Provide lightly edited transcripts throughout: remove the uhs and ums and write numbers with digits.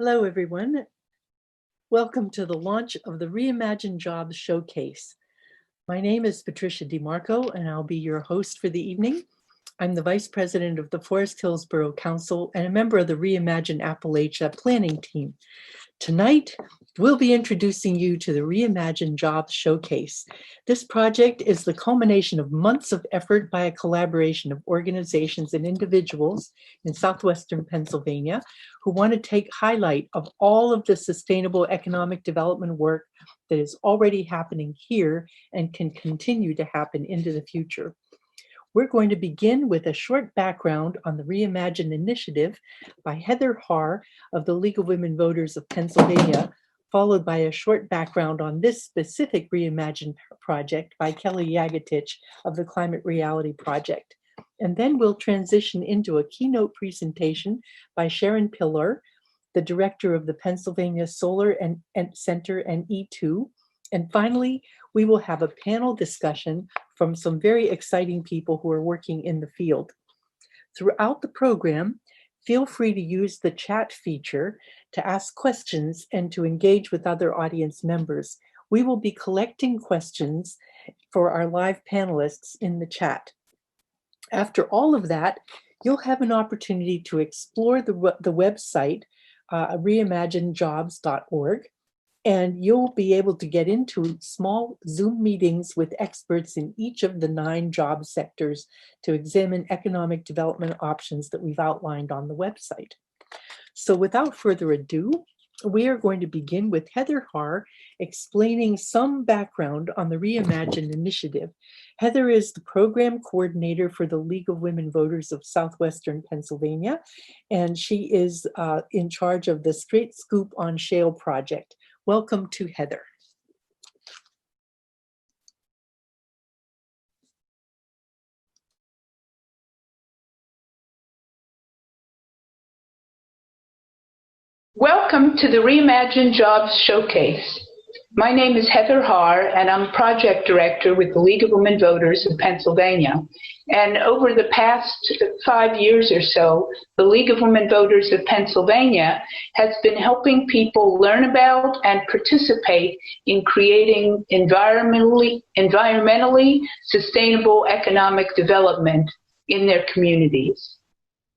Hello, everyone. Welcome to the launch of the Reimagine Jobs Showcase. My name is Patricia DeMarco, and I'll be your host for the evening. I'm the Vice President of the Forest Hills Borough Council and a member of the Reimagine Appalachia planning team. Tonight, we'll be introducing you to the Reimagine Jobs Showcase. This project is the culmination of months of effort by a collaboration of organizations and individuals in southwestern Pennsylvania who want to take highlight of all of the sustainable economic development work that is already happening here and can continue to happen into the future. We're going to begin with a short background on the Reimagine initiative by Heather Haar of the League of Women Voters of Pennsylvania, followed by a short background on this specific Reimagine project by Kelly Yagatich of the Climate Reality Project. And then we'll transition into a keynote presentation by Sharon Pillar, the director of the Pennsylvania Solar and Center and E2. And finally, we will have a panel discussion from some very exciting people who are working in the field. Throughout the program, feel free to use the chat feature to ask questions and to engage with other audience members. We will be collecting questions for our live panelists in the chat. After all of that, you'll have an opportunity to explore the website, reimaginejobs.org. And you'll be able to get into small Zoom meetings with experts in each of the 9 job sectors to examine economic development options that we've outlined on the website. So without further ado, we are going to begin with Heather Haar explaining some background on the Reimagine initiative. Heather is the program coordinator for the League of Women Voters of Southwestern Pennsylvania, and she is in charge of the Straight Scoop on Shale project. Welcome to Heather. Welcome to the Reimagine Jobs Showcase. My name is Heather Haar, and I'm Project Director with the League of Women Voters of Pennsylvania. And over the past 5 years or so, the League of Women Voters of Pennsylvania has been helping people learn about and participate in creating environmentally sustainable economic development in their communities.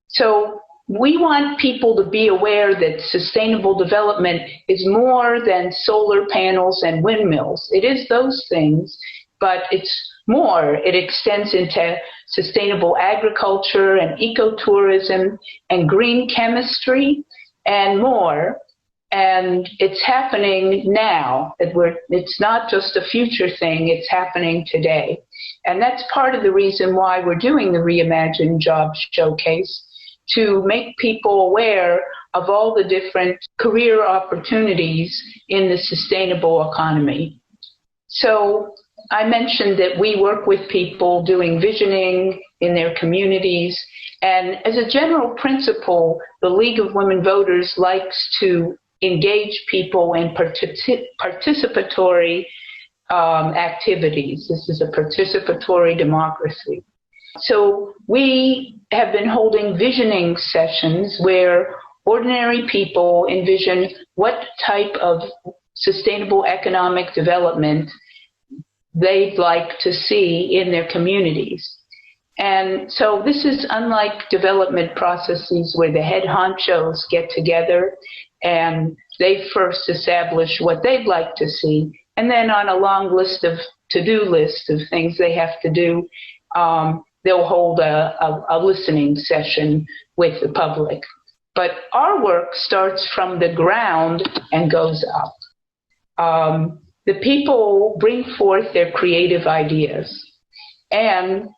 So we want people to be aware that sustainable development is more than solar panels and windmills. It is those things, but it's more. It extends into sustainable agriculture and ecotourism and green chemistry and more. And it's happening now. It's not just a future thing, it's happening today. And that's part of the reason why we're doing the Reimagine Jobs Showcase, to make people aware of all the different career opportunities in the sustainable economy. So I mentioned that we work with people doing visioning in their communities. And as a general principle, the League of Women Voters likes to engage people in participatory activities. This is a participatory democracy. So we have been holding visioning sessions where ordinary people envision what type of sustainable economic development they'd like to see in their communities. And so this is unlike development processes where the head honchos get together and they first establish what they'd like to see. And then on a long list of to-do list of things they have to do, they'll hold a listening session with the public. But our work starts from the ground and goes up. The people bring forth their creative ideas. And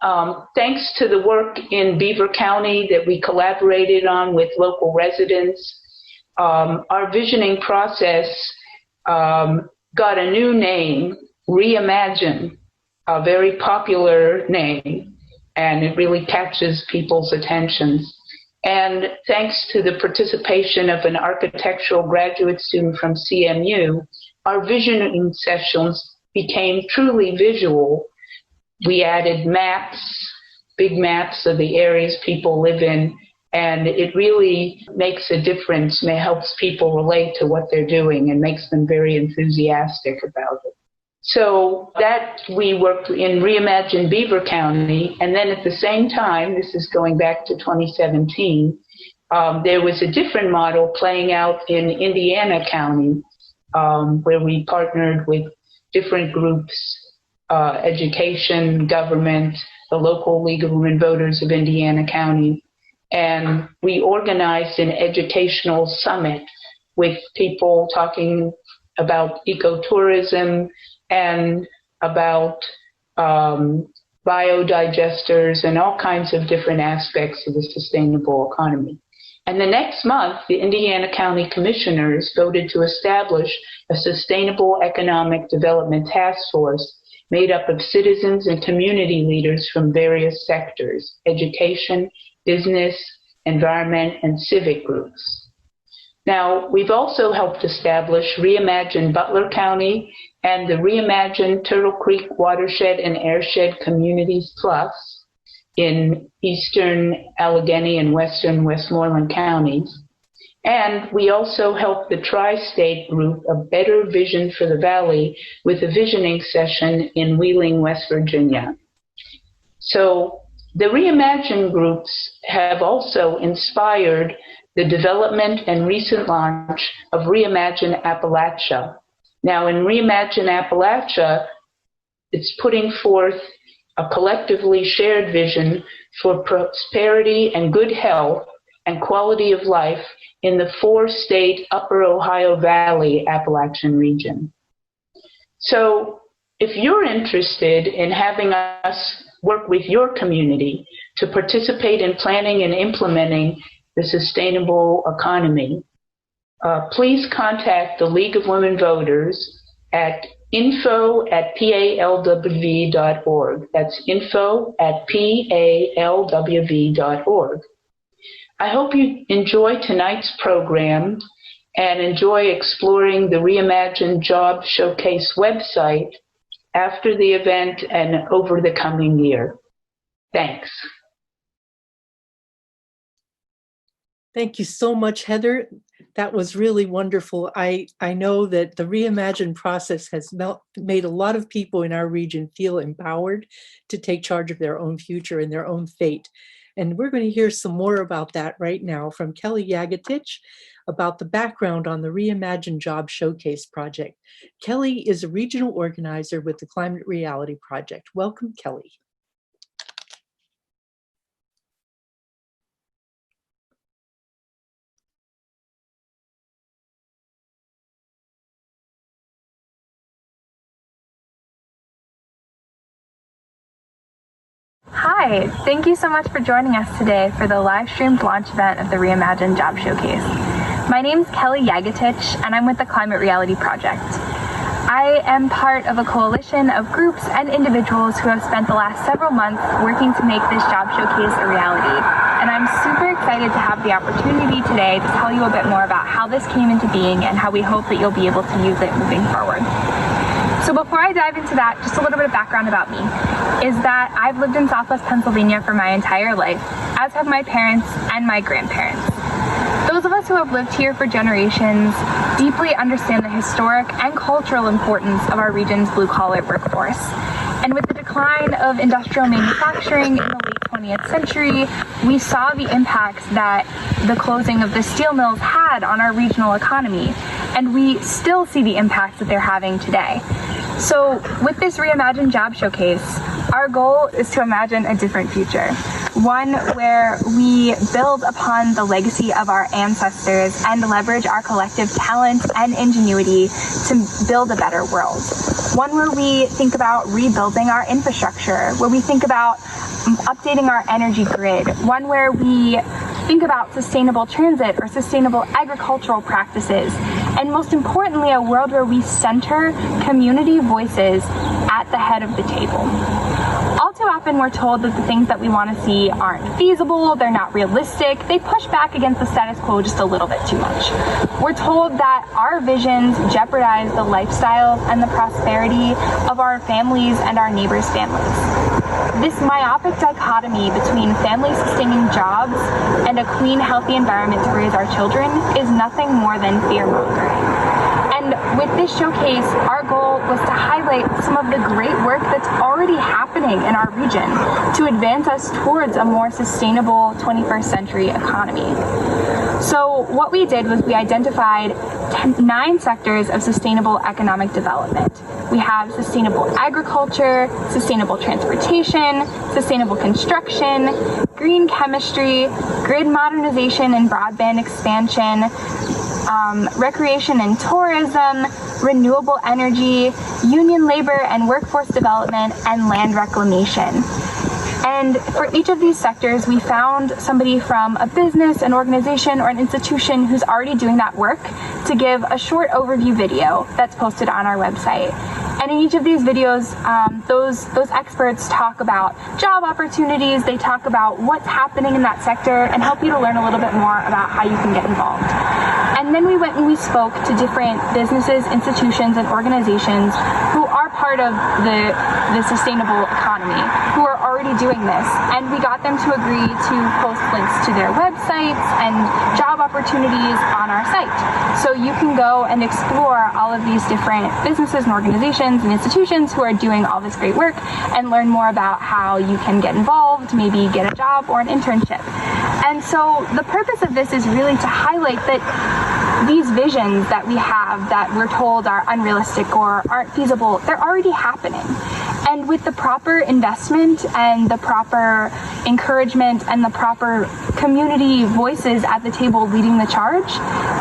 thanks to the work in Beaver County that we collaborated on with local residents, our visioning process got a new name, Reimagine, a very popular name. And it really catches people's attention. And thanks to the participation of an architectural graduate student from CMU, our visioning sessions became truly visual. We added maps, big maps of the areas people live in, And it really makes a difference and it helps people relate to what they're doing and makes them very enthusiastic about it. So that we worked in Reimagine Beaver County, and then at the same time, this is going back to 2017, there was a different model playing out in Indiana County, where we partnered with different groups, education, government, the local League of Women Voters of Indiana County, and we organized an educational summit with people talking about ecotourism and about biodigesters and all kinds of different aspects of the sustainable economy. And the next month, the Indiana County Commissioners voted to establish a Sustainable Economic Development Task Force made up of citizens and community leaders from various sectors: education, business, environment, and civic groups. Now, we've also helped establish Reimagine Butler County and the Reimagine Turtle Creek Watershed and Airshed Communities Plus in eastern Allegheny and western Westmoreland counties. And we also helped the Tri-State group, A Better Vision for the Valley, with a visioning session in Wheeling, West Virginia. So the Reimagine groups have also inspired the development and recent launch of Reimagine Appalachia. Now, in Reimagine Appalachia, it's putting forth a collectively shared vision for prosperity and good health and quality of life in the 4-state Upper Ohio Valley Appalachian region. So if you're interested in having us work with your community to participate in planning and implementing the sustainable economy, please contact the League of Women Voters at info@palwv.org. That's info@palwv.org. I hope you enjoy tonight's program and enjoy exploring the Reimagine Job Showcase website after the event and over the coming year. Thanks. Thank you so much, Heather. That was really wonderful. I know that the Reimagine process has made a lot of people in our region feel empowered to take charge of their own future and their own fate. And we're going to hear some more about that right now from Kelly Yagatich about the background on the Reimagine Job Showcase project. Kelly is a regional organizer with the Climate Reality Project. Welcome, Kelly. Hi, thank you so much for joining us today for the live streamed launch event of the Reimagine Job Showcase. My name is Kelly Yagatich and I'm with the Climate Reality Project. I am part of a coalition of groups and individuals who have spent the last several months working to make this job showcase a reality. And I'm super excited to have the opportunity today to tell you a bit more about how this came into being and how we hope that you'll be able to use it moving forward. So before I dive into that, just a little bit of background about me is that I've lived in Southwest Pennsylvania for my entire life, as have my parents and my grandparents. Those of us who have lived here for generations deeply understand the historic and cultural importance of our region's blue-collar workforce. And with the decline of industrial manufacturing in the late 20th century, we saw the impacts that the closing of the steel mills had on our regional economy, and we still see the impacts that they're having today. So with this Reimagine Job Showcase, our goal is to imagine a different future, one where we build upon the legacy of our ancestors and leverage our collective talent and ingenuity to build a better world. One where we think about rebuilding our infrastructure, where we think about updating our energy grid, one where we think about sustainable transit or sustainable agricultural practices, and most importantly, a world where we center community voices at the head of the table. All too often we're told that the things that we want to see aren't feasible, they're not realistic, they push back against the status quo just a little bit too much. We're told that our visions jeopardize the lifestyles and the prosperity of our families and our neighbors' families. this myopic dichotomy between family-sustaining jobs and a clean, healthy environment to raise our children is nothing more than fear-mongering. And with this showcase, our goal was to highlight some of the great work that's already happening in our region to advance us towards a more sustainable 21st century economy. So what we did was we identified 9 sectors of sustainable economic development. We have sustainable agriculture, sustainable transportation, sustainable construction, green chemistry, grid modernization and broadband expansion, recreation and tourism, renewable energy, union labor and workforce development, and land reclamation. And for each of these sectors, we found somebody from a business, an organization, or an institution who's already doing that work to give a short overview video that's posted on our website. And in each of these videos, those experts talk about job opportunities, they talk about what's happening in that sector, and help you to learn a little bit more about how you can get involved. And then we went and we spoke to different businesses, institutions, and organizations who are part of the sustainable economy, who are already doing this. And we got them to agree to post links to their websites and job opportunities on our site. So you can go and explore all of these different businesses and organizations and institutions who are doing all this great work and learn more about how you can get involved, maybe get a job or an internship. And so the purpose of this is really to highlight that these visions that we have that we're told are unrealistic or aren't feasible, they're already happening. And with the proper investment and the proper encouragement and the proper community voices at the table leading the charge,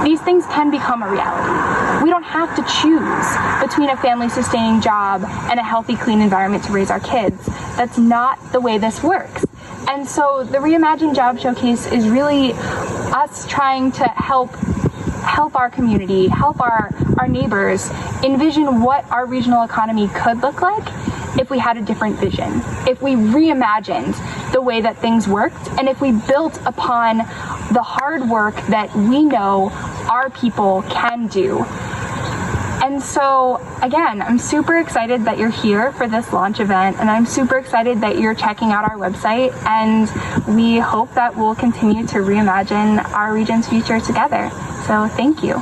these things can become a reality. We don't have to choose between a family-sustaining job and a healthy, clean environment to raise our kids. That's not the way this works. And so the Reimagine Job Showcase is really us trying to help our community, help our neighbors envision what our regional economy could look like if we had a different vision, if we reimagined the way that things worked, and if we built upon the hard work that we know our people can do. And so, again, I'm super excited that you're here for this launch event, and I'm super excited that you're checking out our website, and we hope that we'll continue to reimagine our region's future together. So thank you.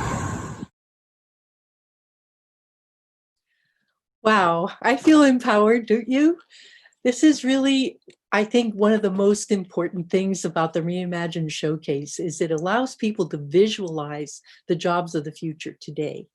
Wow, I feel empowered, don't you? This is really, I think, one of the most important things about the Reimagine Showcase is it allows people to visualize the jobs of the future today.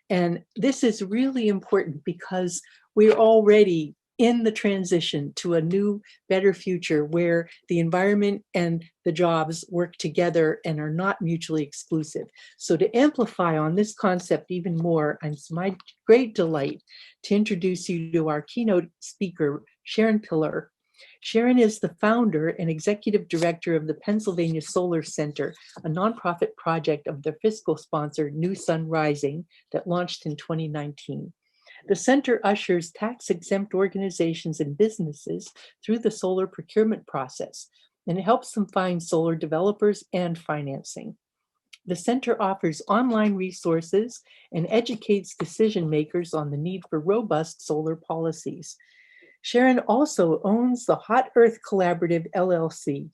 And this is really important because we're already in the transition to a new, better future where the environment and the jobs work together and are not mutually exclusive. So to amplify on this concept even more, it's my great delight to introduce you to our keynote speaker, Sharon Pillar. Sharon is the founder and executive director of the Pennsylvania Solar Center, a nonprofit project of their fiscal sponsor, New Sun Rising, that launched in 2019. The center ushers tax-exempt organizations and businesses through the solar procurement process, and it helps them find solar developers and financing. The center offers online resources and educates decision makers on the need for robust solar policies. Sharon also owns the Hot Earth Collaborative LLC,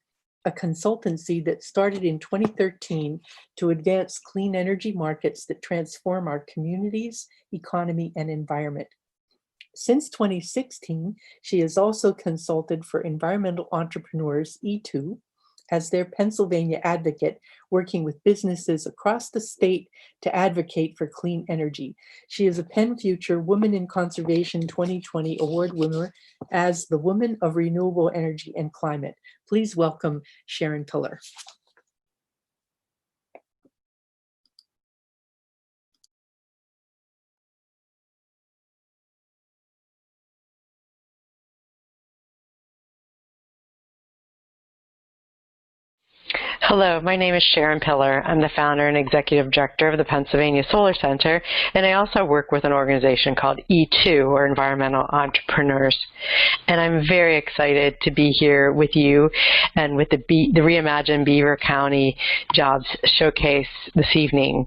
a consultancy that started in 2013 to advance clean energy markets that transform our communities, economy, and environment. Since 2016, she has also consulted for Environmental Entrepreneurs, E2, as their Pennsylvania advocate, working with businesses across the state to advocate for clean energy. She is a Penn Future Woman in Conservation 2020 award winner as the Woman of Renewable Energy and Climate. Please welcome Sharon Pillar. Hello, my name is Sharon Pillar. I'm the founder and executive director of the Pennsylvania Solar Center, and I also work with an organization called E2, or Environmental Entrepreneurs. And I'm very excited to be here with you and with the Reimagine Beaver County Jobs Showcase this evening.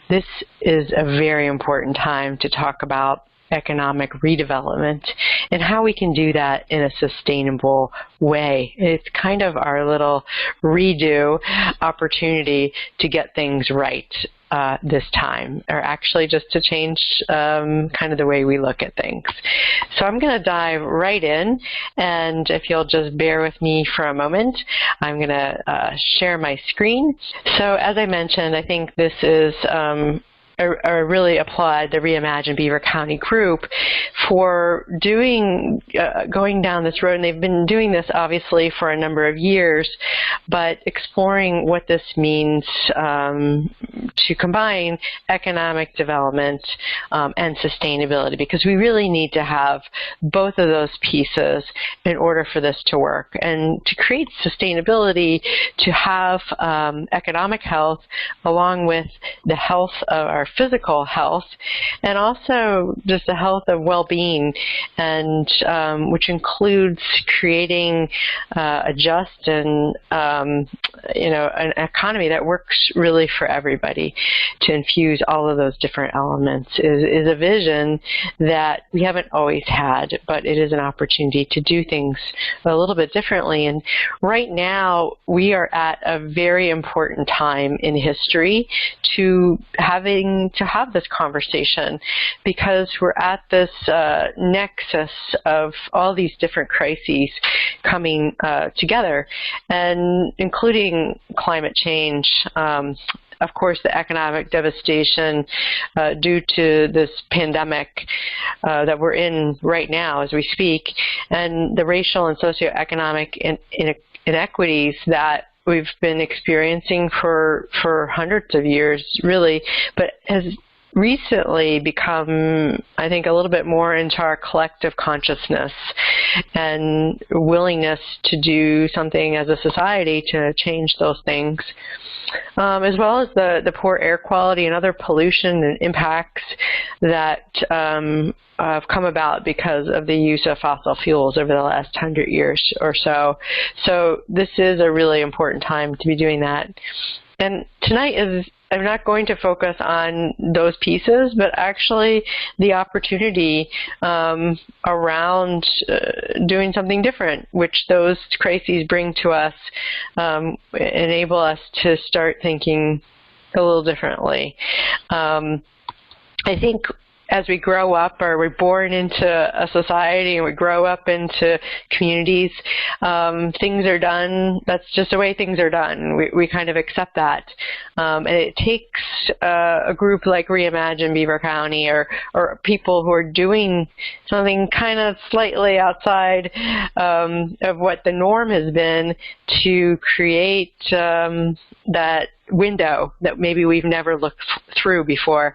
This is a very important time to talk about economic redevelopment and how we can do that in a sustainable way. It's kind of our little redo opportunity to get things right this time, or actually just to change kind of the way we look at things. So I'm going to dive right in, and if you'll just bear with me for a moment, I'm going to share my screen. So as I mentioned, I think this is I really applaud the Reimagine Beaver County group for going down this road, and they've been doing this obviously for a number of years, but exploring what this means to combine economic development and sustainability, because we really need to have both of those pieces in order for this to work. And to create sustainability, to have economic health along with the health of our physical health, and also just the health of well-being, and which includes creating a just and an economy that works really for everybody. To infuse all of those different elements is a vision that we haven't always had, but it is an opportunity to do things a little bit differently. And right now we are at a very important time in history to have this conversation, because we're at this nexus of all these different crises coming together, and including climate change, of course, the economic devastation due to this pandemic that we're in right now as we speak, and the racial and socioeconomic inequities that we've been experiencing for hundreds of years, really, but has recently become, I think, a little bit more into our collective consciousness and willingness to do something as a society to change those things, as well as the poor air quality and other pollution and impacts that have come about because of the use of fossil fuels over the last 100 years or so. So this is a really important time to be doing that. And tonight I'm not going to focus on those pieces, but actually the opportunity around doing something different, which those crises bring to us, enable us to start thinking a little differently. I think as we grow up, or we're born into a society and we grow up into communities, things are done. That's just the way things are done. We kind of accept that. And it takes a group like Reimagine Beaver County, or people who are doing something kind of slightly outside of what the norm has been, to create that window that maybe we've never looked through before.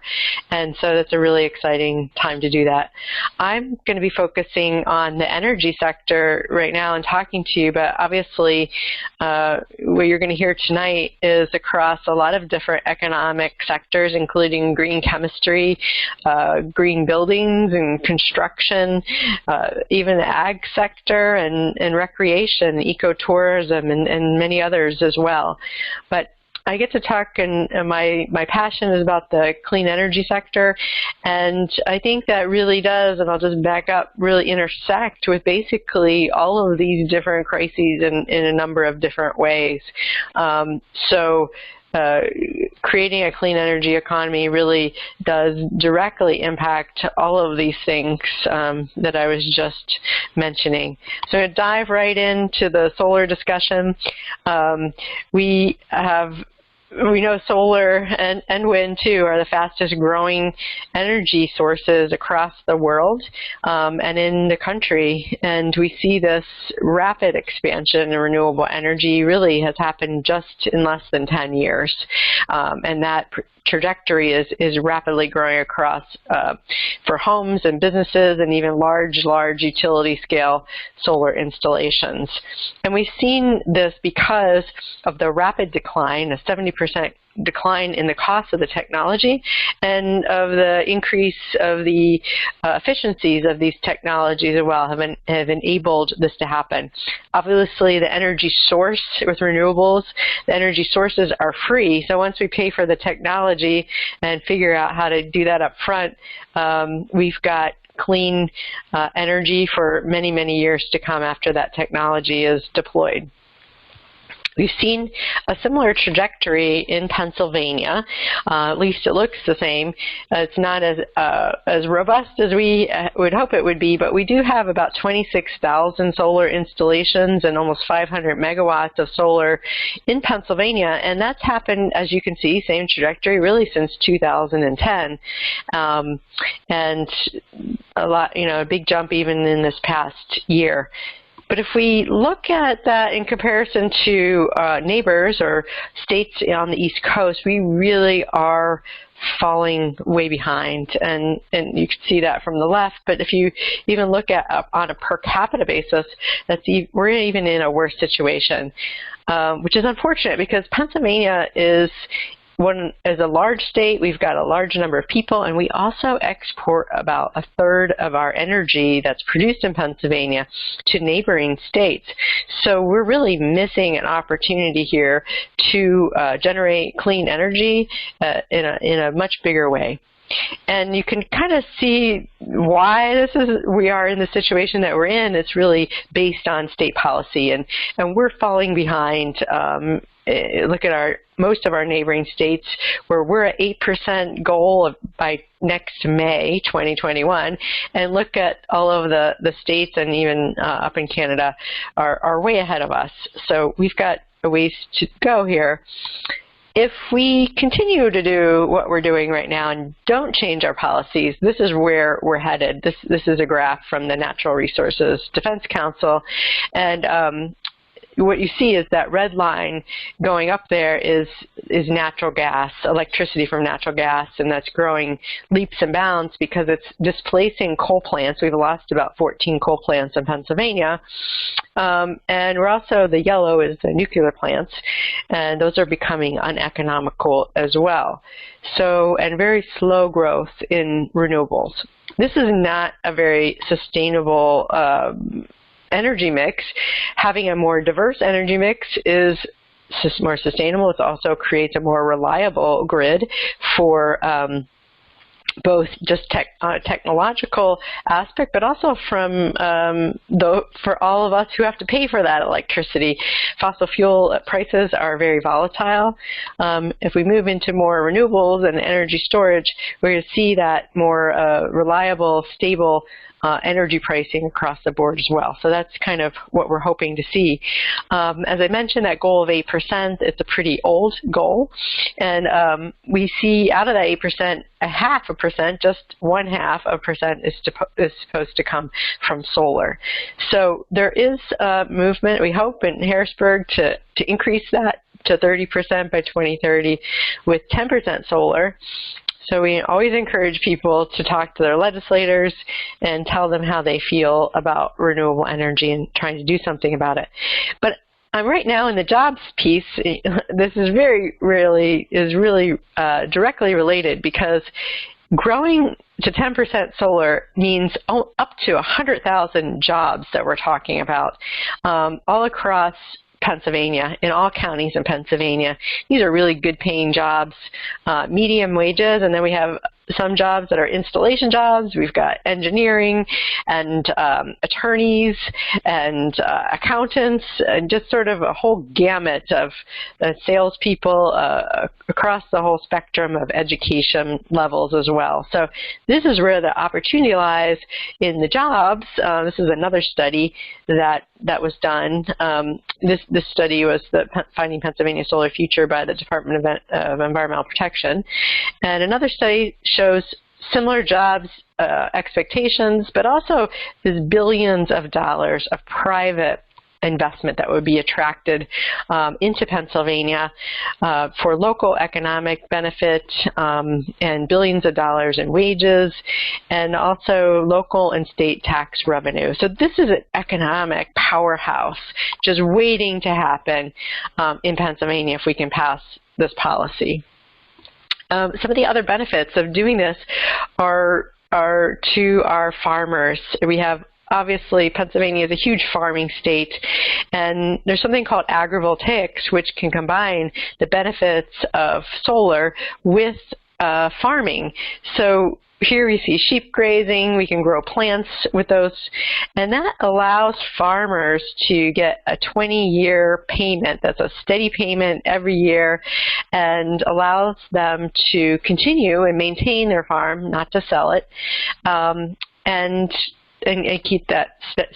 And so that's a really exciting time to do that. I'm going to be focusing on the energy sector right now and talking to you, but obviously what you're going to hear tonight is across a lot of different economic sectors, including green chemistry, green buildings and construction, even the ag sector and recreation, ecotourism, and many others as well. But I get to talk, and my passion is about the clean energy sector, and I think that really does, and I'll just back up, really intersect with basically all of these different crises in a number of different ways. Creating a clean energy economy really does directly impact all of these things that I was just mentioning. So I'm going to dive right into the solar discussion. We know solar and wind, too, are the fastest growing energy sources across the world and in the country. And we see this rapid expansion in renewable energy really has happened just in less than 10 years. And that trajectory is rapidly growing across for homes and businesses, and even large utility scale solar installations. And we've seen this because of the rapid decline, a 70% decline in the cost of the technology, and of the increase of the efficiencies of these technologies as well have enabled this to happen. Obviously, the energy source with renewables, the energy sources are free, so once we pay for the technology and figure out how to do that up front, we've got clean energy for many, many years to come after that technology is deployed. We've seen a similar trajectory in Pennsylvania. At least it looks the same. It's not as robust as we would hope it would be, but we do have about 26,000 solar installations and almost 500 megawatts of solar in Pennsylvania, and that's happened, as you can see, same trajectory really since 2010, and a big jump even in this past year. But if we look at that in comparison to neighbors or states on the East Coast, we really are falling way behind, and you can see that from the left. But if you even look at on a per capita basis, we're even in a worse situation, which is unfortunate because Pennsylvania is a large state. We've got a large number of people, and we also export about a third of our energy that's produced in Pennsylvania to neighboring states. So we're really missing an opportunity here to generate clean energy in a much bigger way. And you can kind of see why we are in the situation that we're in. It's really based on state policy, and we're falling behind. Look at most of our neighboring states, where we're at 8% goal by next May 2021, and look at all of the states, and even up in Canada are way ahead of us. So we've got a ways to go here. If we continue to do what we're doing right now and don't change our policies, this is where we're headed. This is a graph from the Natural Resources Defense Council, and what you see is that red line going up there is natural gas, electricity from natural gas, and that's growing leaps and bounds because it's displacing coal plants. We've lost about 14 coal plants in Pennsylvania, and we're also, the yellow is the nuclear plants, and those are becoming uneconomical as well. So, and very slow growth in renewables. This is not a very sustainable energy mix. Having a more diverse energy mix is more sustainable. It also creates a more reliable grid for both just technological aspect, but also from for all of us who have to pay for that electricity. Fossil fuel prices are very volatile. If we move into more renewables and energy storage, we're going to see that more reliable, stable energy pricing across the board as well. So that's kind of what we're hoping to see. As I mentioned, that goal of 8%, it's a pretty old goal. And we see out of that 8%, 0.5%, just 0.5% is supposed to come from solar. So there is a movement, we hope, in Harrisburg to increase that to 30% by 2030 with 10% solar. So we always encourage people to talk to their legislators and tell them how they feel about renewable energy and trying to do something about it. But I'm right now in the jobs piece. This is really directly related, because growing to 10% solar means up to 100,000 jobs that we're talking about all across Pennsylvania, in all counties in Pennsylvania. These are really good paying jobs, medium wages, and then we have some jobs that are installation jobs. We've got engineering and attorneys and accountants, and just sort of a whole gamut of salespeople across the whole spectrum of education levels as well. So this is where the opportunity lies in the jobs. This is another study that was done. This study was the Finding Pennsylvania Solar Future by the Department of Environmental Protection. And another study shows similar jobs expectations, but also there's billions of dollars of private investment that would be attracted into Pennsylvania for local economic benefit, and billions of dollars in wages, and also local and state tax revenue. So this is an economic powerhouse just waiting to happen in Pennsylvania if we can pass this policy. Some of the other benefits of doing this are to our farmers. We have, obviously, Pennsylvania is a huge farming state, and there's something called agrivoltaics, which can combine the benefits of solar with farming. So here we see sheep grazing. We can grow plants with those, and that allows farmers to get a 20-year payment. That's a steady payment every year, and allows them to continue and maintain their farm, not to sell it, and keep that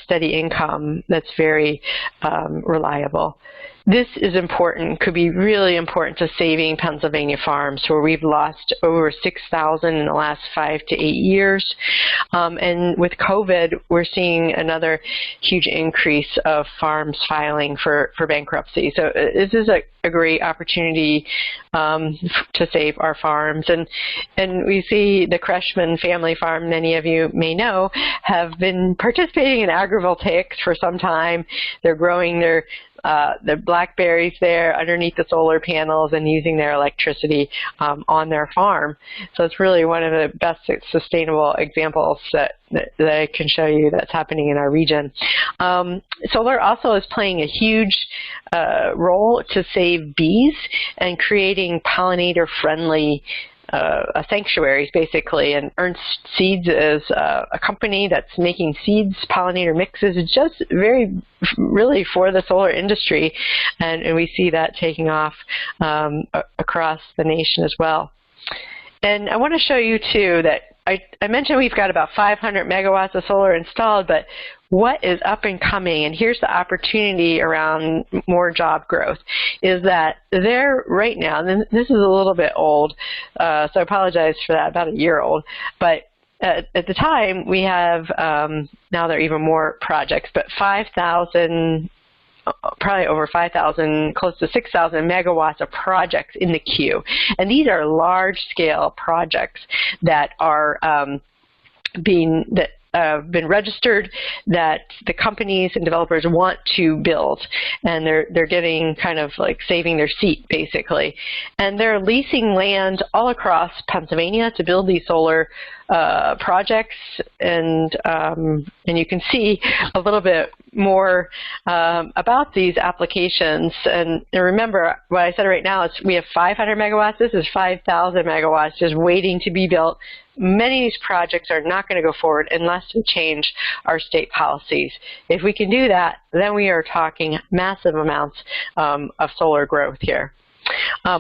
steady income that's very reliable. This is important, could be really important to saving Pennsylvania farms, where we've lost over 6,000 in the last 5 to 8 years. And with COVID, we're seeing another huge increase of farms filing for bankruptcy. So this is a great opportunity to save our farms. And we see the Kreshman family farm, many of you may know, have been participating in agrivoltaics for some time. They're growing their blackberries there underneath the solar panels and using their electricity on their farm. So it's really one of the best sustainable examples that I can show you that's happening in our region. Solar also is playing a huge role to save bees and creating pollinator-friendly sanctuaries, basically. And Ernst Seeds is a company that's making seeds, pollinator mixes, just really for the solar industry. And we see that taking off across the nation as well. And I want to show you, too, that I mentioned we've got about 500 megawatts of solar installed, but what is up and coming, and here's the opportunity around more job growth, is that there right now, and this is a little bit old, so I apologize for that, about a year old, but at the time we have, now there are even more projects, but 5,000, probably over 5,000, close to 6,000 megawatts of projects in the queue. And these are large-scale projects that are been registered, that the companies and developers want to build, and they're getting kind of like saving their seat, basically. And they're leasing land all across Pennsylvania to build these solar projects, and you can see a little bit more about these applications. And remember, what I said right now is we have 500 megawatts. This is 5,000 megawatts just waiting to be built. Many of these projects are not going to go forward unless we change our state policies. If we can do that, then we are talking massive amounts of solar growth here.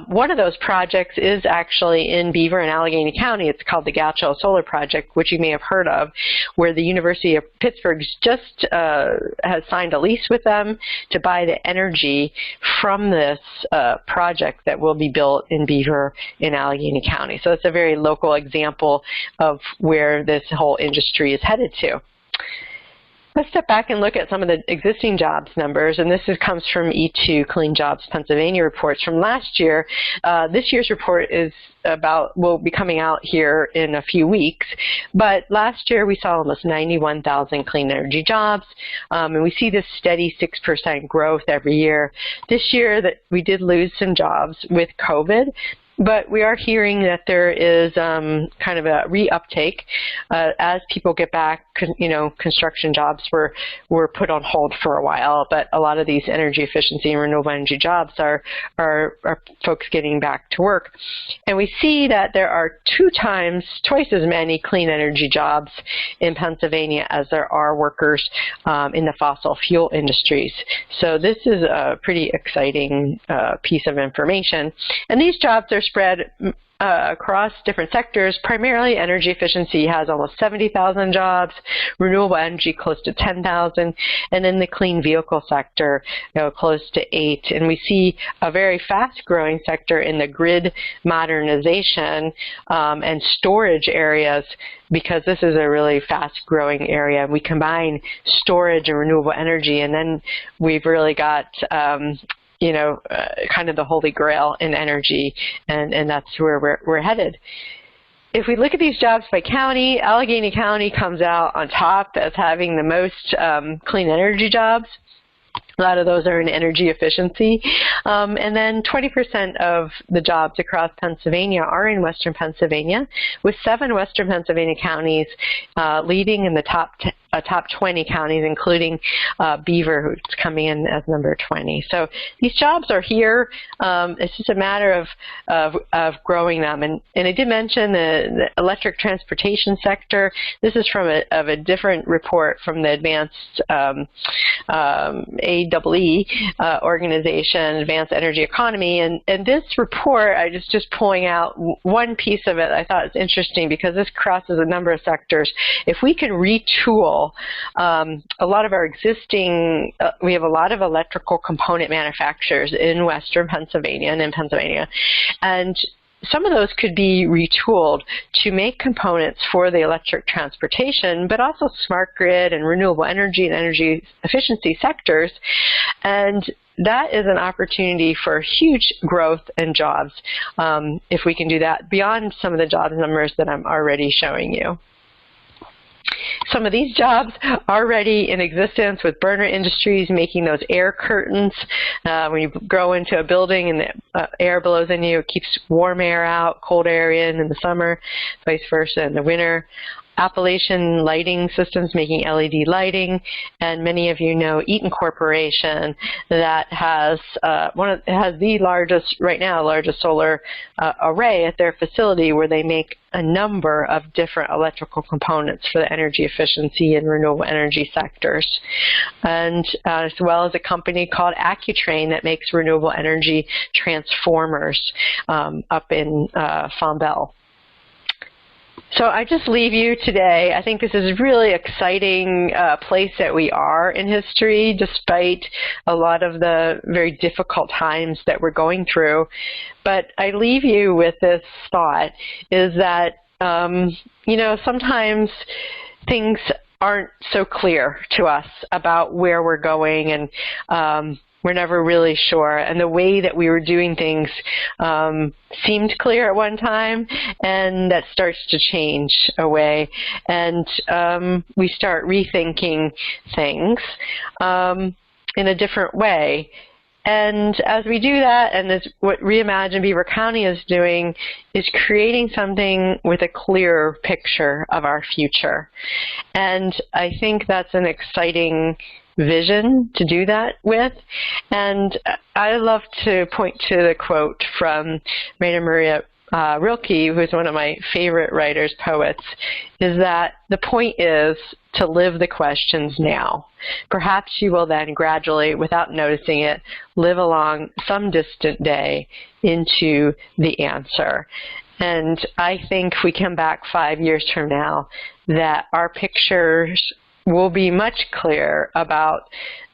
One of those projects is actually in Beaver and Allegheny County. It's called the Gaucho Solar Project, which you may have heard of, where the University of Pittsburgh just has signed a lease with them to buy the energy from this project that will be built in Beaver in Allegheny County. So it's a very local example of where this whole industry is headed to. Let's step back and look at some of the existing jobs numbers, and this comes from E2 Clean Jobs Pennsylvania reports from last year. This year's report will be coming out here in a few weeks, but last year we saw almost 91,000 clean energy jobs, and we see this steady 6% growth every year. This year that we did lose some jobs with COVID, but we are hearing that there is kind of a reuptake as people get back. Construction jobs were put on hold for a while, but a lot of these energy efficiency and renewable energy jobs are folks getting back to work. And we see that there are twice as many clean energy jobs in Pennsylvania as there are workers in the fossil fuel industries. So this is a pretty exciting piece of information. And these jobs are spread across different sectors. Primarily, energy efficiency has almost 70,000 jobs, renewable energy close to 10,000, and then the clean vehicle sector, close to 8. And we see a very fast-growing sector in the grid modernization and storage areas, because this is a really fast-growing area. We combine storage and renewable energy, and then we've really got kind of the holy grail in energy, and that's where we're headed. If we look at these jobs by county, Allegheny County comes out on top as having the most clean energy jobs. A lot of those are in energy efficiency. And then 20% of the jobs across Pennsylvania are in Western Pennsylvania, with 7 Western Pennsylvania counties leading in the top top 20 counties, including Beaver, who's coming in as number 20. So these jobs are here. It's just a matter of growing them. And I did mention the electric transportation sector. This is from a different report from the Advanced AEE organization, Advanced Energy Economy. And this report, I just pulling out one piece of it I thought was interesting because this crosses a number of sectors. If we can retool a lot of our existing, we have a lot of electrical component manufacturers in Western Pennsylvania and in Pennsylvania, and some of those could be retooled to make components for the electric transportation, but also smart grid and renewable energy and energy efficiency sectors. And that is an opportunity for huge growth and jobs if we can do that beyond some of the job numbers that I'm already showing you. Some of these jobs are already in existence with BERNER Industries making those air curtains. When you go into a building and the air blows in you, it keeps warm air out, cold air in the summer, vice versa in the winter. Appalachian Lighting Systems making LED lighting, and many of you know Eaton Corporation that has the largest solar array at their facility where they make a number of different electrical components for the energy efficiency and renewable energy sectors, and as well as a company called Accutrain that makes renewable energy transformers up in Fombelle. So I just leave you today. I think this is a really exciting place that we are in history, despite a lot of the very difficult times that we're going through. But I leave you with this thought, is that, you know, sometimes things aren't so clear to us about where we're going, and we're never really sure. And the way that we were doing things seemed clear at one time, and that starts to change away. And we start rethinking things in a different way. And as we do that, and as what Reimagine Beaver County is doing, is creating something with a clearer picture of our future. And I think that's an exciting vision to do that with. And I love to point to the quote from Rainer Maria Rilke, who is one of my favorite writers, poets, is that the point is to live the questions now. Perhaps you will then gradually, without noticing it, live along some distant day into the answer. And I think if we come back 5 years from now, that our pictures will be much clearer about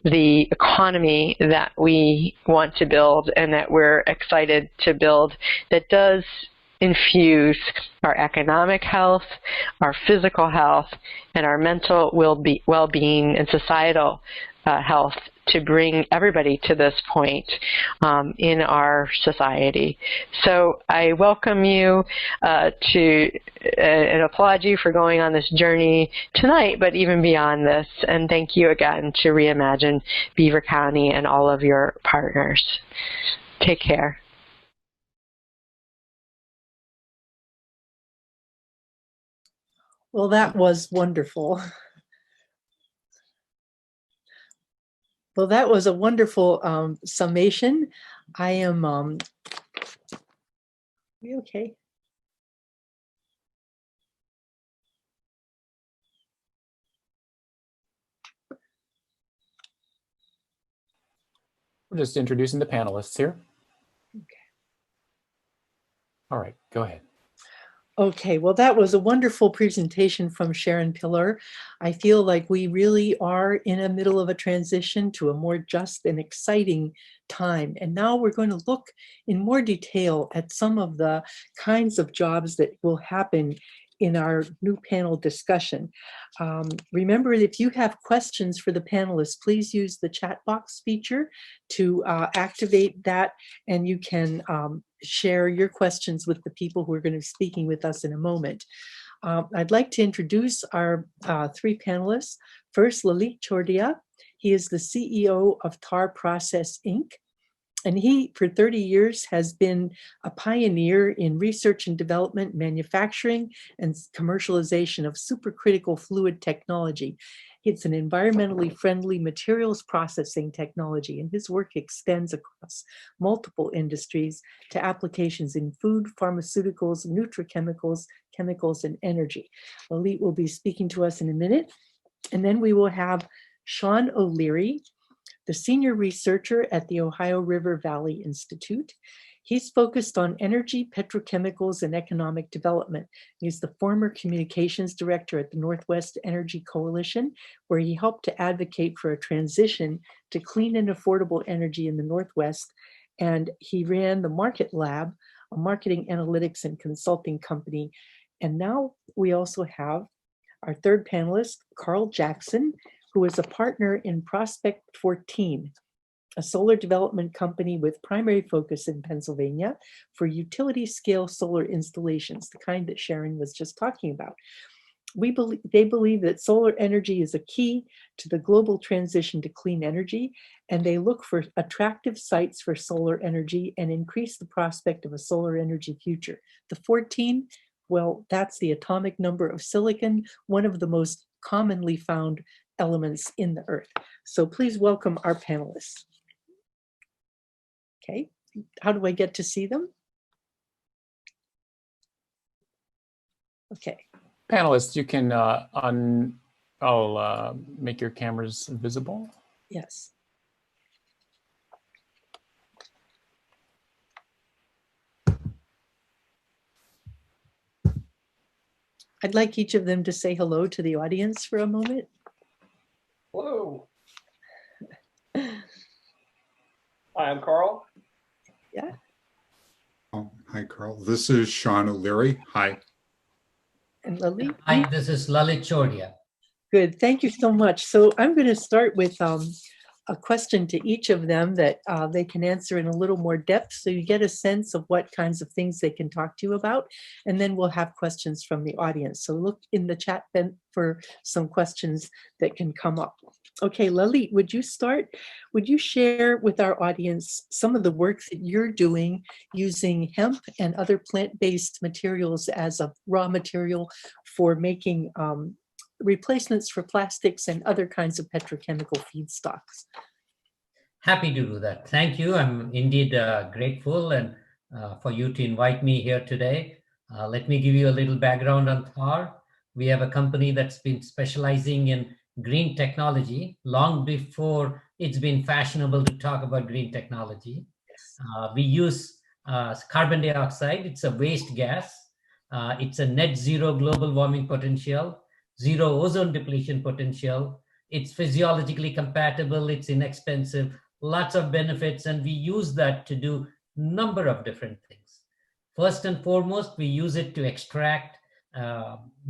the economy that we want to build and that we're excited to build, that does infuse our economic health, our physical health, and our mental well-being and societal health to bring everybody to this point in our society. So I welcome you and applaud you for going on this journey tonight, but even beyond this. And thank you again to Reimagine Beaver County and all of your partners. Take care. Well, that was wonderful. Well, that was a wonderful summation. I am, are you okay? We're just introducing the panelists here. Okay. All right, go ahead. Okay, well, that was a wonderful presentation from Sharon Pillar. I feel like we really are in the middle of a transition to a more just and exciting time. And now we're going to look in more detail at some of the kinds of jobs that will happen in our new panel discussion. Remember, if you have questions for the panelists, please use the chat box feature to activate that, and you can share your questions with the people who are going to be speaking with us in a moment. I'd like to introduce our three panelists. First, Lalit Chordia. He is the CEO of Tar Process, Inc. And he, for 30 years, has been a pioneer in research and development, manufacturing, and commercialization of supercritical fluid technology. It's an environmentally friendly materials processing technology, and his work extends across multiple industries to applications in food, pharmaceuticals, nutrichemicals, chemicals, and energy. Lalit will be speaking to us in a minute. And then we will have Sean O'Leary, the senior researcher at the Ohio River Valley Institute. He's focused on energy, petrochemicals, and economic development. He's the former communications director at the Northwest Energy Coalition, where he helped to advocate for a transition to clean and affordable energy in the Northwest. And he ran the Market Lab, a marketing analytics and consulting company. And now we also have our third panelist, Carl Jackson, who is a partner in Prospect 14, a solar development company with primary focus in Pennsylvania for utility scale solar installations, the kind that Sharon was just talking about. They believe that solar energy is a key to the global transition to clean energy, and they look for attractive sites for solar energy and increase the prospect of a solar energy future. The 14, well, that's the atomic number of silicon, one of the most commonly found elements in the earth. So please welcome our panelists. Okay, how do I get to see them? Okay. Panelists, you can I'll make your cameras visible. Yes. I'd like each of them to say hello to the audience for a moment. Hello. Hi, I'm Carl. Yeah. Oh, hi, Carl. This is Sean O'Leary. Hi. And Lalit. Hi, this is Lalit Chodia. Good. Thank you so much. So I'm going to start with a question to each of them that they can answer in a little more depth, so you get a sense of what kinds of things they can talk to you about. And then we'll have questions from the audience. So look in the chat then for some questions that can come up. Okay, Lalit, would you start? Would you share with our audience some of the work that you're doing using hemp and other plant-based materials as a raw material for making replacements for plastics and other kinds of petrochemical feedstocks? Happy to do that. Thank you. I'm indeed grateful and for you to invite me here today. Let me give you a little background on Thar. We have a company that's been specializing in green technology long before it's been fashionable to talk about green technology. We use carbon dioxide. It's a waste gas. It's a net zero global warming potential, zero ozone depletion potential. It's physiologically compatible. It's inexpensive, lots of benefits, and we use that to do a number of different things. First and foremost, we use it to extract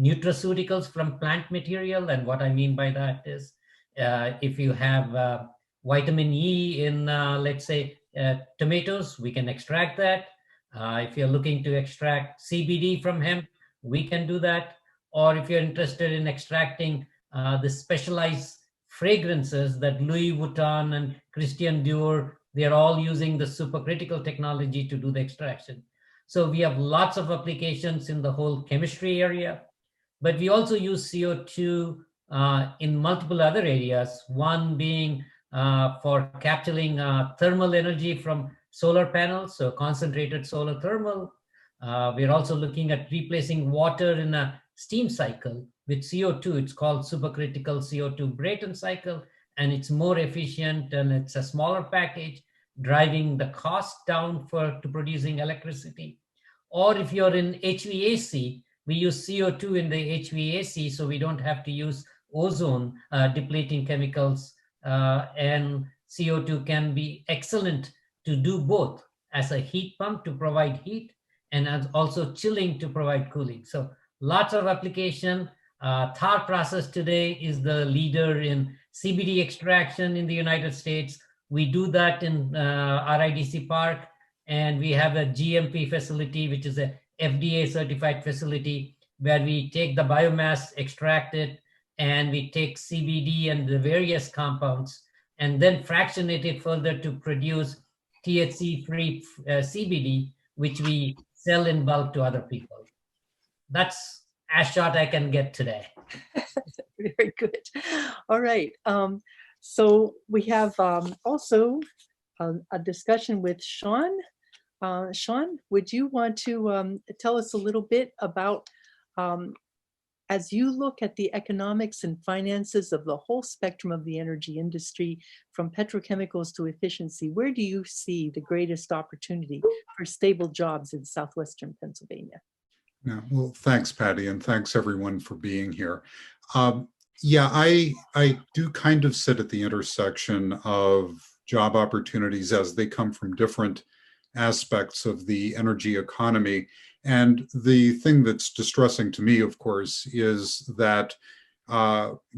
nutraceuticals from plant material. And what I mean by that is if you have vitamin E in, let's say, tomatoes, we can extract that. If you're looking to extract CBD from hemp, we can do that. Or if you're interested in extracting the specialized fragrances that Louis Vuitton and Christian Dior, they're all using the supercritical technology to do the extraction. So we have lots of applications in the whole chemistry area, but we also use CO2 in multiple other areas, one being for capturing thermal energy from solar panels, so concentrated solar thermal. We're also looking at replacing water in a steam cycle with CO2. It's called supercritical CO2 Brayton cycle, and it's more efficient and it's a smaller package, driving the cost down to producing electricity. Or if you're in HVAC, we use CO2 in the HVAC, so we don't have to use ozone depleting chemicals, and CO2 can be excellent to do both as a heat pump to provide heat and as also chilling to provide cooling. So lots of application. Thar process today is the leader in CBD extraction in the United States. We do that in RIDC Park, and we have a GMP facility, which is a FDA certified facility where we take the biomass, extract it, and we take CBD and the various compounds and then fractionate it further to produce THC-free CBD, which we sell in bulk to other people. That's as short I can get today. Very good. All right. So we have also a discussion with Sean. Sean, would you want to tell us a little bit about, as you look at the economics and finances of the whole spectrum of the energy industry, from petrochemicals to efficiency, where do you see the greatest opportunity for stable jobs in southwestern Pennsylvania? Yeah, well, thanks, Patty, and thanks everyone for being here. Yeah, I do kind of sit at the intersection of job opportunities as they come from different aspects of the energy economy. And the thing that's distressing to me, of course, is that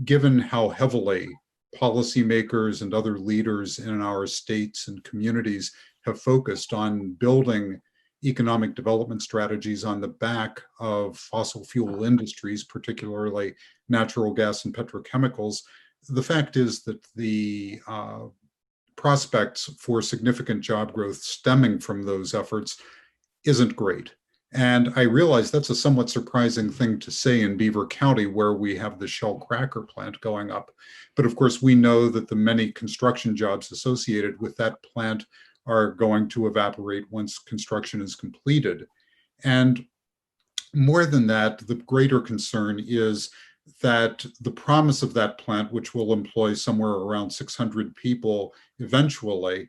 given how heavily policymakers and other leaders in our states and communities have focused on building economic development strategies on the back of fossil fuel industries, particularly natural gas and petrochemicals, the fact is that the prospects for significant job growth stemming from those efforts isn't great. And I realize that's a somewhat surprising thing to say in Beaver County, where we have the Shell cracker plant going up. But of course, we know that the many construction jobs associated with that plant are going to evaporate once construction is completed. And more than that, the greater concern is that the promise of that plant, which will employ somewhere around 600 people eventually,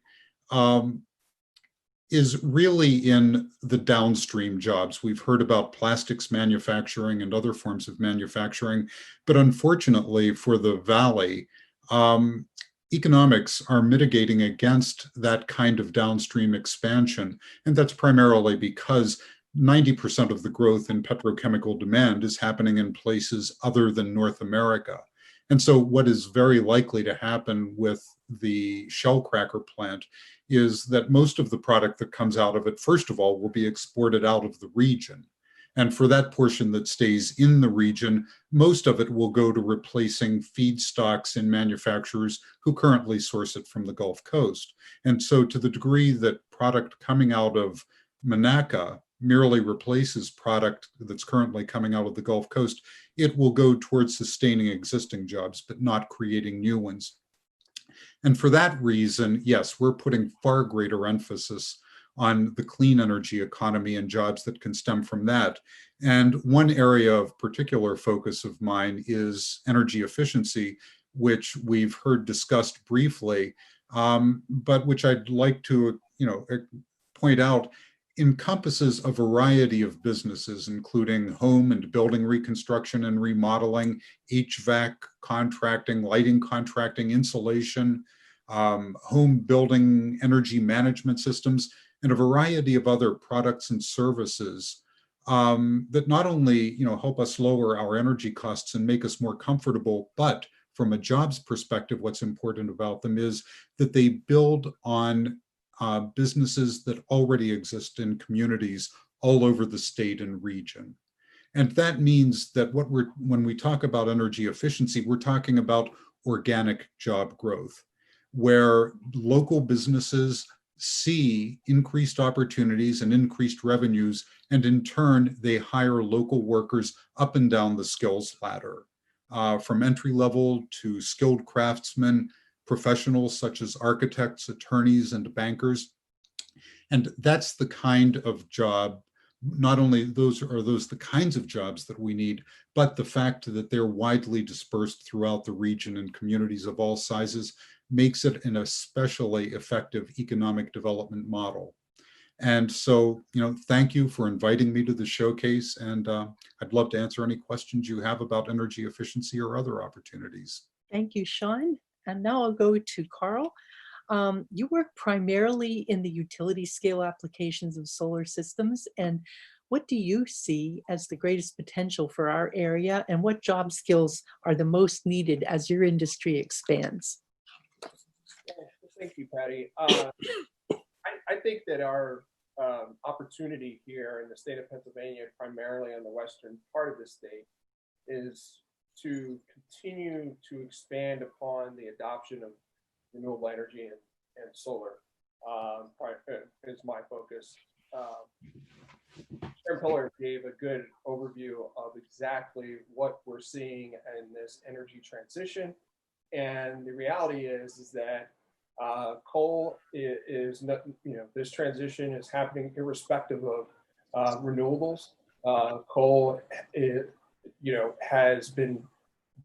is really in the downstream jobs. We've heard about plastics manufacturing and other forms of manufacturing, but unfortunately for the Valley, economics are mitigating against that kind of downstream expansion. And that's primarily because 90% of the growth in petrochemical demand is happening in places other than North America. And so what is very likely to happen with the Shell cracker plant is that most of the product that comes out of it, first of all, will be exported out of the region. And for that portion that stays in the region, most of it will go to replacing feedstocks in manufacturers who currently source it from the Gulf Coast. And so to the degree that product coming out of Monaca merely replaces product that's currently coming out of the Gulf Coast, it will go towards sustaining existing jobs, but not creating new ones. And for that reason, yes, we're putting far greater emphasis on the clean energy economy and jobs that can stem from that. And one area of particular focus of mine is energy efficiency, which we've heard discussed briefly, but which I'd like to point out encompasses a variety of businesses, including home and building reconstruction and remodeling, HVAC contracting, lighting contracting, insulation, home building energy management systems, and a variety of other products and services that not only help us lower our energy costs and make us more comfortable, but from a jobs perspective, what's important about them is that they build on businesses that already exist in communities all over the state and region. And that means that when we talk about energy efficiency, we're talking about organic job growth, where local businesses see increased opportunities and increased revenues, and in turn, they hire local workers up and down the skills ladder, from entry level to skilled craftsmen, professionals such as architects, attorneys, and bankers. And that's the kind of job, not only those the kinds of jobs that we need, but the fact that they're widely dispersed throughout the region in communities of all sizes makes it an especially effective economic development model. And so, thank you for inviting me to the showcase, and I'd love to answer any questions you have about energy efficiency or other opportunities. Thank you, Sean. And now I'll go to Carl. You work primarily in the utility scale applications of solar systems. And what do you see as the greatest potential for our area? And what job skills are the most needed as your industry expands? Thank you, Patty. I think that our opportunity here in the state of Pennsylvania, primarily on the western part of the state, is to continue to expand upon the adoption of renewable energy and solar. is my focus. Sharon Pillar gave a good overview of exactly what we're seeing in this energy transition. And the reality is that coal is not, this transition is happening irrespective of renewables. Coal, has been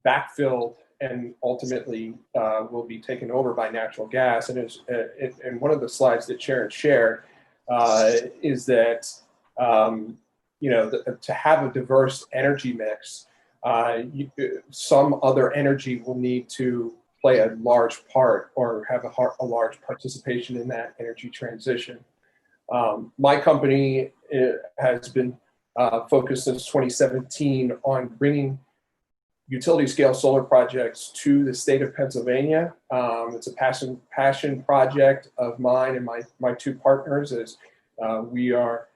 backfilled and ultimately will be taken over by natural gas. And and one of the slides that Sharon shared is that to have a diverse energy mix, some other energy will need to play a large part or have a large participation in that energy transition. My company has been focused since 2017 on bringing utility scale solar projects to the state of Pennsylvania. It's a passion project of mine and my two partners, as we are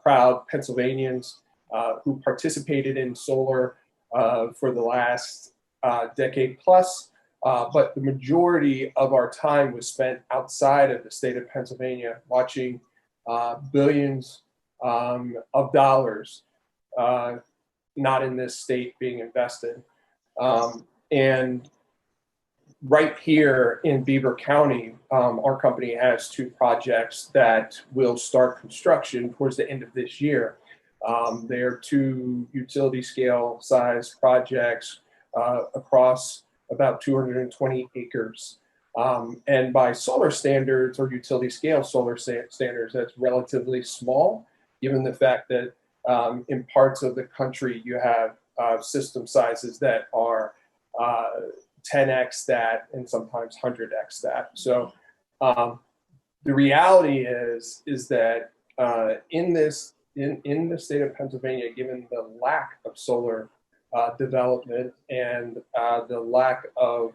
proud Pennsylvanians who participated in solar for the last decade plus. But the majority of our time was spent outside of the state of Pennsylvania watching billions of dollars not in this state being invested. And right here in Beaver County, our company has two projects that will start construction towards the end of this year. They're two utility scale size projects across about 220 acres. And by solar standards or utility scale solar standards, that's relatively small, given the fact that in parts of the country you have system sizes that are 10x that and sometimes 100x that. So the reality is that in the state of Pennsylvania, given the lack of solar development and the lack of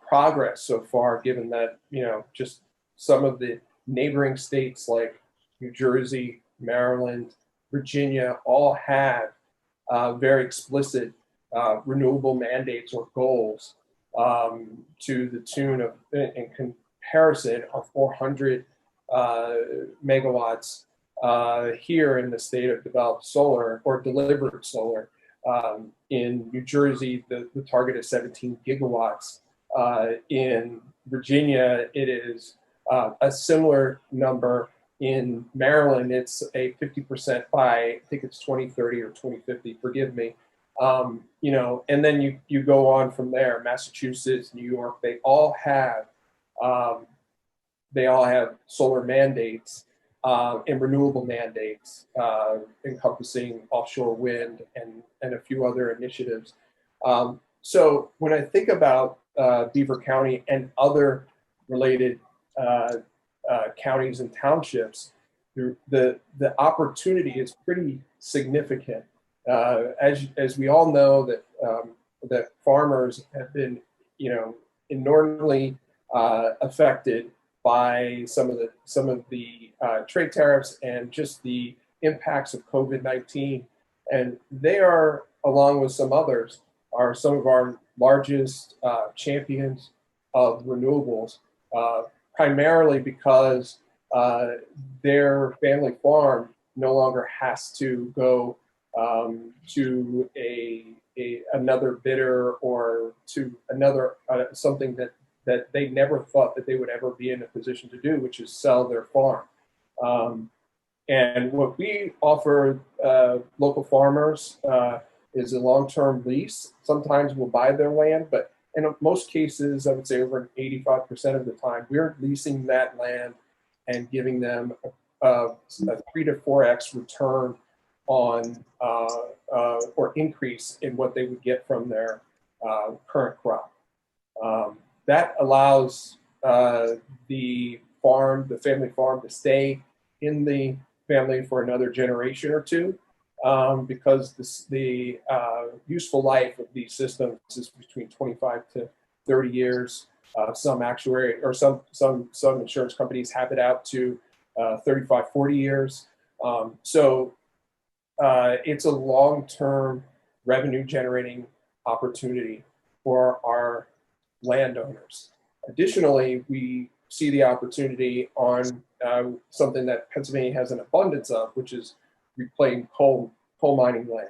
progress so far, given that just some of the neighboring states like New Jersey, Maryland, Virginia all have very explicit renewable mandates or goals to the tune of, in comparison, of 400 megawatts here in the state of developed solar or delivered solar. In New Jersey, the target is 17 gigawatts. In Virginia, it is a similar number. In Maryland, it's a 50% by, I think it's 2030 or 2050, forgive me. And then you go on from there. Massachusetts, New York, they all have solar mandates and renewable mandates encompassing offshore wind and a few other initiatives. So when I think about Beaver County and other related counties and townships, the opportunity is pretty significant. As we all know that farmers have been inordinately affected by some of the trade tariffs and just the impacts of COVID-19, and they are, along with some others, are some of our largest champions of renewables, primarily because their family farm no longer has to go to another bidder or to another something that they never thought that they would ever be in a position to do, which is sell their farm. And what we offer local farmers is a long-term lease. Sometimes we'll buy their land, but in most cases, I would say over 85% of the time, we're leasing that land and giving them a 3 to 4x return on or increase in what they would get from their current crop. That allows the family farm, to stay in the family for another generation or two, because the useful life of these systems is between 25 to 30 years. Some actuary or some insurance companies have it out to 35, 40 years. So it's a long-term revenue generating opportunity for our landowners. Additionally, we see the opportunity on something that Pennsylvania has an abundance of, which is reclaimed coal mining land.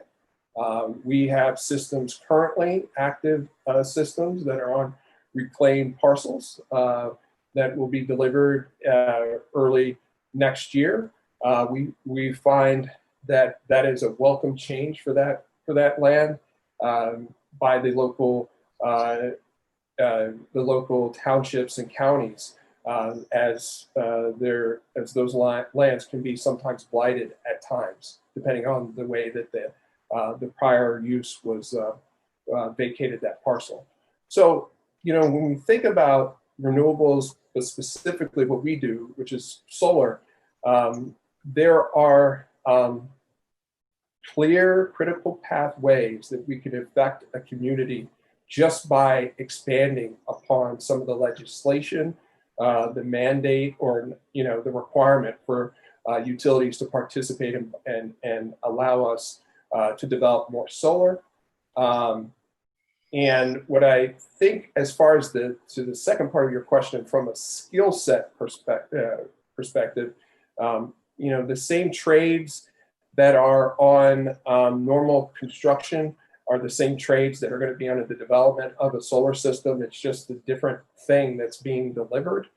We have systems currently, active systems that are on reclaimed parcels that will be delivered early next year. We find that that is a welcome change for that land by the local townships and counties, as those lands can be sometimes blighted at times, depending on the way that the prior use was vacated that parcel. So, when we think about renewables, but specifically what we do, which is solar, there are clear critical pathways that we can affect a community just by expanding upon some of the legislation, the mandate, or the requirement for utilities to participate and allow us to develop more solar. And what I think, as far as to the second part of your question, from a skill set perspective, the same trades that are on normal construction are the same trades that are going to be under the development of a solar system. It's just a different thing that's being delivered.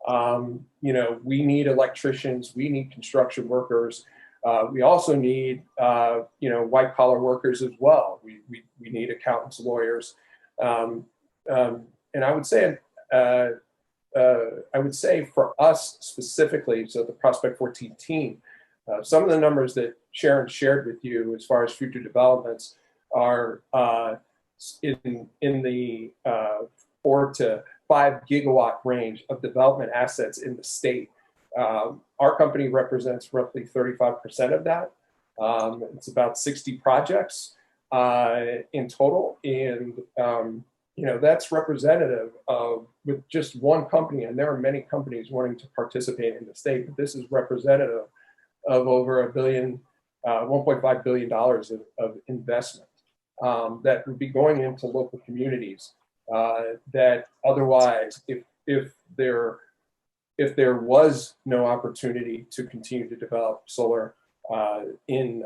We need electricians, we need construction workers. We also need, white collar workers as well. We need accountants, lawyers, and I would say for us specifically, so the Prospect 14 team, some of the numbers that Sharon shared with you as far as future developments are in the 4 to 5 gigawatt range of development assets in the state. Our company represents roughly 35% of that. It's about 60 projects in total, and that's representative of, with just one company, and there are many companies wanting to participate in the state, but this is representative of over $1.5 billion of investment that would be going into local communities that otherwise, if there was no opportunity to continue to develop solar in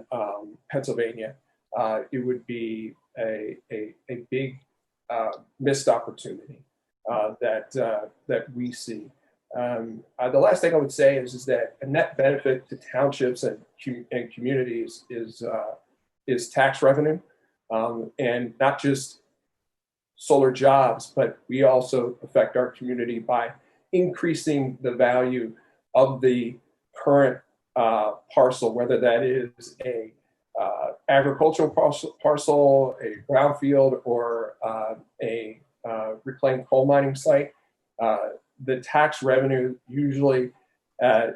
Pennsylvania, it would be a big missed opportunity that we see. The last thing I would say is that a net benefit to townships and communities is tax revenue, and not just solar jobs, but we also affect our community by increasing the value of the current parcel, whether that is a agricultural parcel, a brownfield, or a reclaimed coal mining site. The tax revenue usually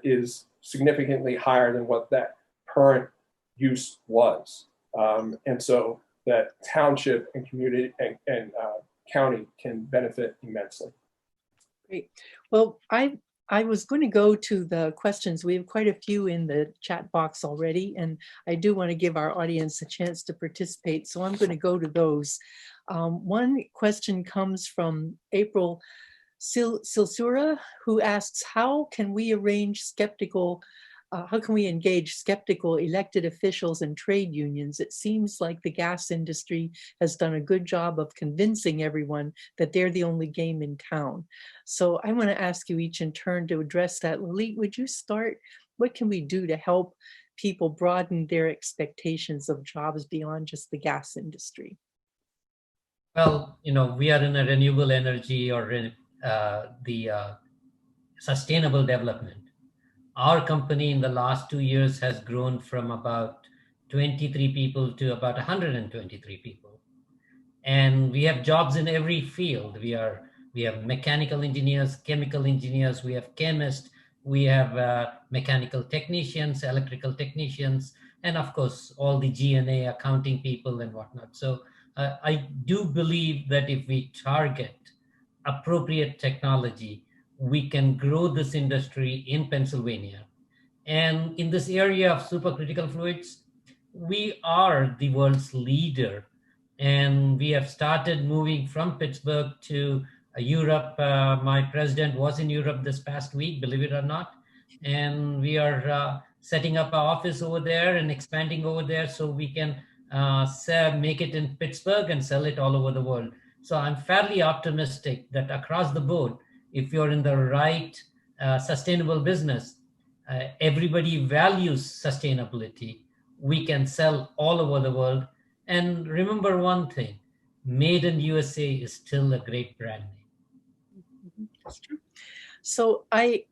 is significantly higher than what that current use was. And so that township and community and county can benefit immensely. Great. Well, I was going to go to the questions. We have quite a few in the chat box already, and I do want to give our audience a chance to participate. So I'm going to go to those. One question comes from April Silsura, who asks, how can we engage skeptical elected officials and trade unions? It seems like the gas industry has done a good job of convincing everyone that they're the only game in town. So I want to ask you each in turn to address that. Lalit, would you start? What can we do to help people broaden their expectations of jobs beyond just the gas industry? Well, we are in a renewable energy or the sustainable development. Our company in the last 2 years has grown from about 23 people to about 123 people. And we have jobs in every field. We have mechanical engineers, chemical engineers, we have chemists, we have mechanical technicians, electrical technicians, and of course, all the G&A accounting people and whatnot. So I do believe that if we target appropriate technology, we can grow this industry in Pennsylvania. And in this area of supercritical fluids, we are the world's leader. And we have started moving from Pittsburgh to Europe. My president was in Europe this past week, believe it or not. And we are setting up our office over there and expanding over there so we can make it in Pittsburgh and sell it all over the world. So I'm fairly optimistic that across the board, if you're in the right sustainable business, everybody values sustainability. We can sell all over the world. And remember one thing, Made in USA is still a great brand name. That's true. So I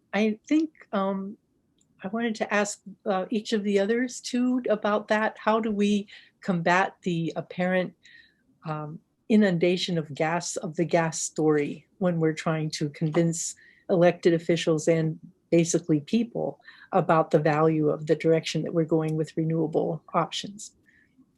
think I wanted to ask each of the others too about that. How do we combat the apparent inundation of the gas story when we're trying to convince elected officials and basically people about the value of the direction that we're going with renewable options?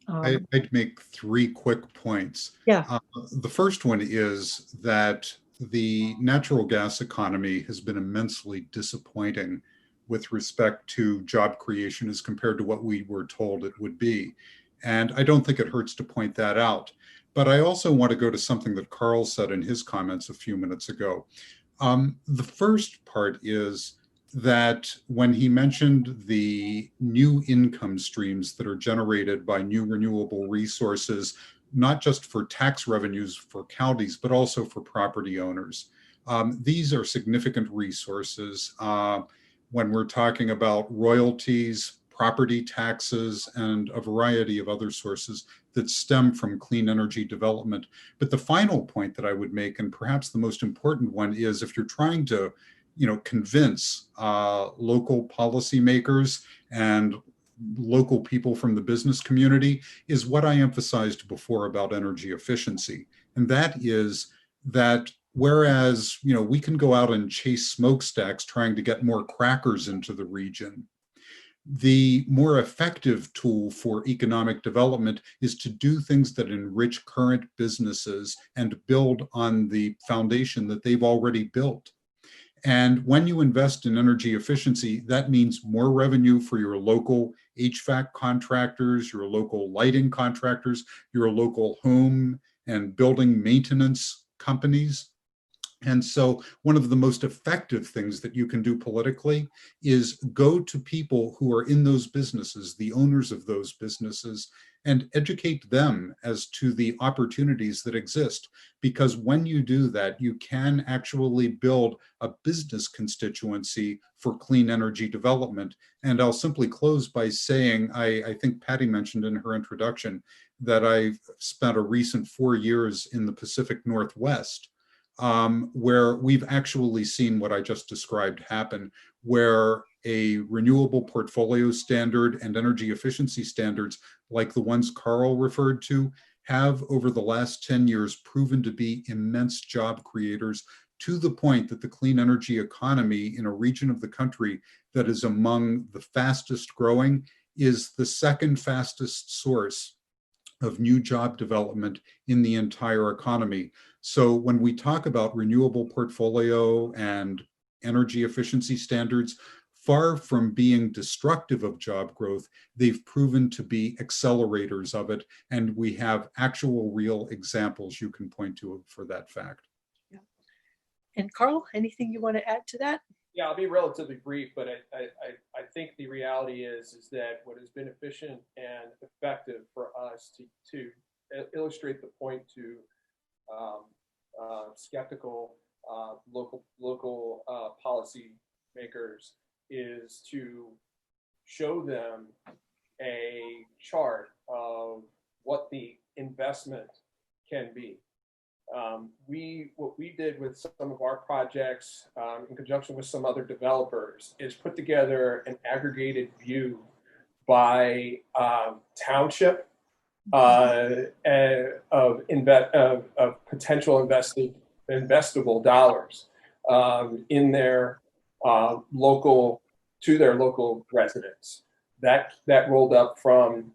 I'd make 3 quick points. Yeah. The first one is that the natural gas economy has been immensely disappointing with respect to job creation as compared to what we were told it would be. And I don't think it hurts to point that out. But I also want to go to something that Carl said in his comments a few minutes ago. The first part is that when he mentioned the new income streams that are generated by new renewable resources, not just for tax revenues for counties, but also for property owners. These are significant resources when we're talking about royalties, property taxes, and a variety of other sources that stem from clean energy development. But the final point that I would make, and perhaps the most important one, is if you're trying to convince local policymakers and local people from the business community, is what I emphasized before about energy efficiency. And that is that whereas we can go out and chase smokestacks trying to get more crackers into the region, the more effective tool for economic development is to do things that enrich current businesses and build on the foundation that they've already built. And when you invest in energy efficiency, that means more revenue for your local HVAC contractors, your local lighting contractors, your local home and building maintenance companies. And so one of the most effective things that you can do politically is go to people who are in those businesses, the owners of those businesses, and educate them as to the opportunities that exist. Because when you do that, you can actually build a business constituency for clean energy development. And I'll simply close by saying, I think Patty mentioned in her introduction that I've spent a recent 4 years in the Pacific Northwest, where we've actually seen what I just described happen, where a renewable portfolio standard and energy efficiency standards like the ones Carl referred to have over the last 10 years proven to be immense job creators, to the point that the clean energy economy in a region of the country that is among the fastest growing is the second fastest source of new job development in the entire economy. So when we talk about renewable portfolio and energy efficiency standards, far from being destructive of job growth, they've proven to be accelerators of it. And we have actual real examples you can point to for that fact. Yeah. And Carl, anything you want to add to that? Yeah, I'll be relatively brief, but I think the reality is that what has been efficient and effective for us to illustrate the point to skeptical local policy makers is to show them a chart of what the investment can be. What we did with some of our projects in conjunction with some other developers is put together an aggregated view by township of potential investable dollars in their local residents. That rolled up from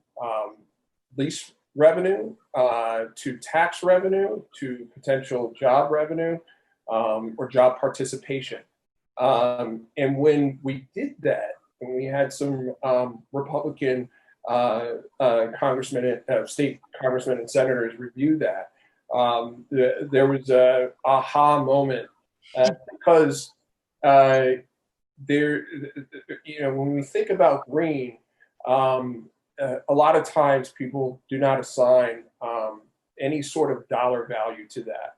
lease revenue to tax revenue to potential job revenue or job participation. And when we did that, and we had some Republican congressmen, state congressmen and senators review that, there was a aha moment because there, when we think about green, a lot of times people do not assign any sort of dollar value to that.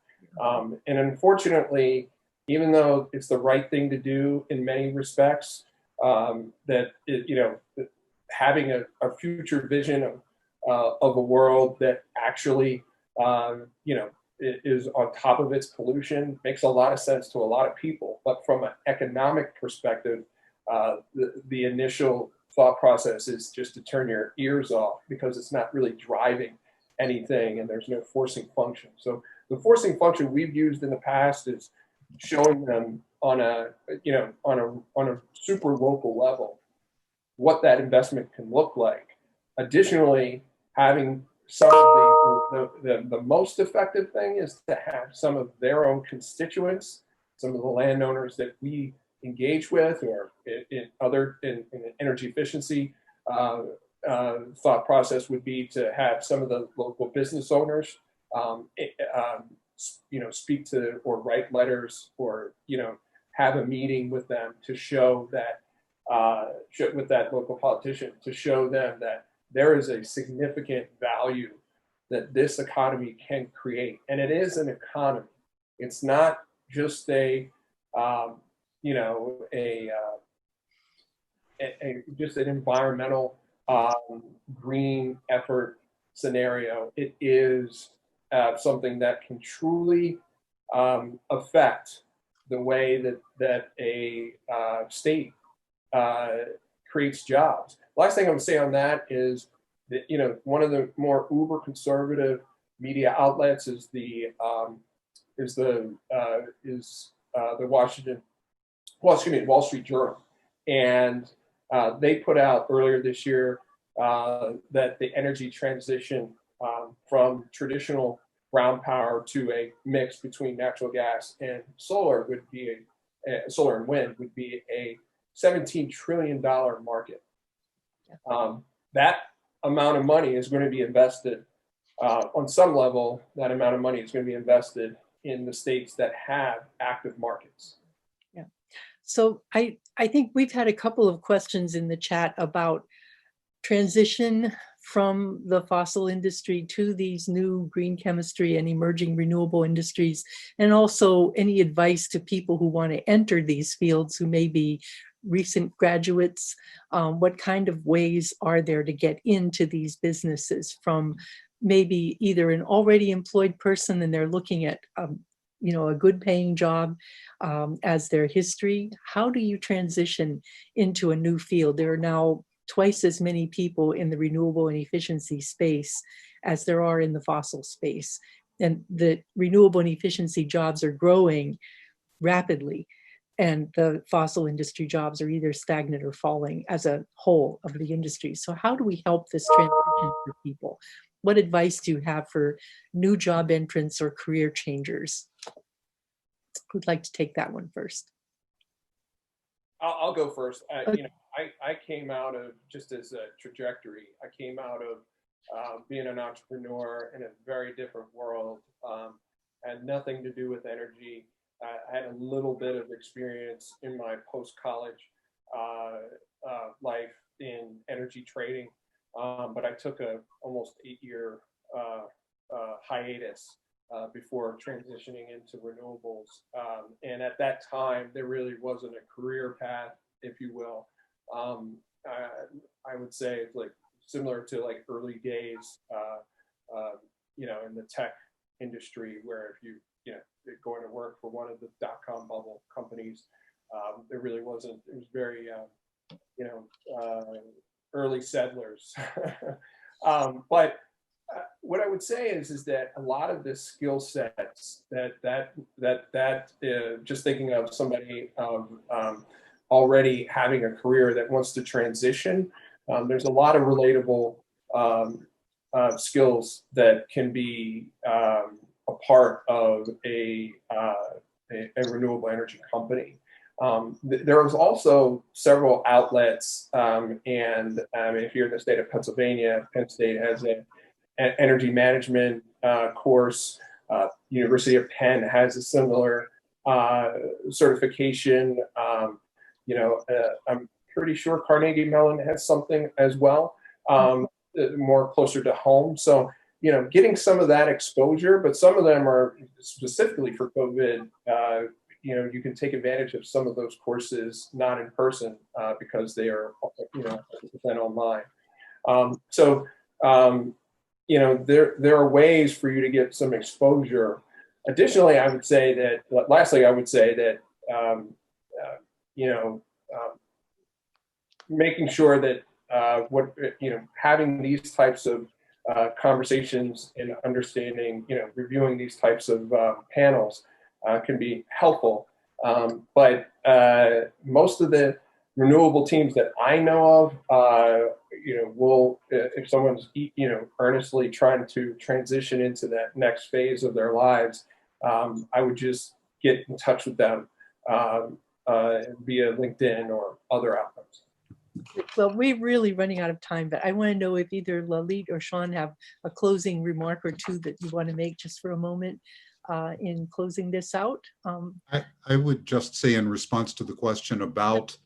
And unfortunately, even though it's the right thing to do in many respects, having a future vision of a world that actually, is on top of its pollution makes a lot of sense to a lot of people. But from an economic perspective, the initial thought process is just to turn your ears off because it's not really driving anything and there's no forcing function. So the forcing function we've used in the past is showing them on a super local level what that investment can look like. Additionally, having some of the most effective thing is to have some of their own constituents, some of the landowners that we engage with, or in energy efficiency thought process would be to have some of the local business owners, speak to or write letters or have a meeting with them to show that with that local politician to show them that there is a significant value that this economy can create, and it is an economy. It's not just just an environmental green effort scenario. It is something that can truly affect the way that a state creates jobs. Last thing I'm gonna say on that is that one of the more uber conservative media outlets is the Wall Street Journal, and they put out earlier this year that the energy transition from traditional brown power to a mix between natural gas and solar solar and wind would be a $17 trillion market. That amount of money is going to be invested on some level. That amount of money is going to be invested in the states that have active markets. Yeah. So I think we've had a couple of questions in the chat about transition from the fossil industry to these new green chemistry and emerging renewable industries, and also any advice to people who want to enter these fields who may be recent graduates. What kind of ways are there to get into these businesses from maybe either an already employed person and they're looking at a good paying job as their history? How do you transition into a new field? There are now twice as many people in the renewable and efficiency space as there are in the fossil space. And the renewable and efficiency jobs are growing rapidly, and the fossil industry jobs are either stagnant or falling as a whole of the industry. So how do we help this transition for people? What advice do you have for new job entrants or career changers? Who'd like to take that one first? I'll go first. Okay. I came out of, just as a trajectory, I came out of being an entrepreneur in a very different world. Had nothing to do with energy. I had a little bit of experience in my post-college life in energy trading, but I took a almost 8-year hiatus before transitioning into renewables. And at that time, there really wasn't a career path, if you will. I would say it's like similar to like early days, in the tech industry, where if you going to work for one of the dot-com bubble companies, there really wasn't. It was very early settlers. But what I would say is that a lot of the skill sets that just thinking of somebody already having a career that wants to transition, there's a lot of relatable skills that can be a part of a renewable energy company. There was also several outlets, and if you're in the state of Pennsylvania, Penn State has an energy management course. University of Penn has a similar certification. I'm pretty sure Carnegie Mellon has something as well, more closer to home. So, getting some of that exposure, but some of them are specifically for COVID. You can take advantage of some of those courses not in person because they are, 100% online. There are ways for you to get some exposure. Additionally, lastly, I would say that, making sure that having these types of conversations and understanding, reviewing these types of panels can be helpful. But most of the renewable teams that I know of, will, if someone's, earnestly trying to transition into that next phase of their lives, I would just get in touch with them via LinkedIn or other outlets. Well, we're really running out of time, but I want to know if either Lalit or Sean have a closing remark or two that you want to make just for a moment in closing this out. I would just say in response to the question about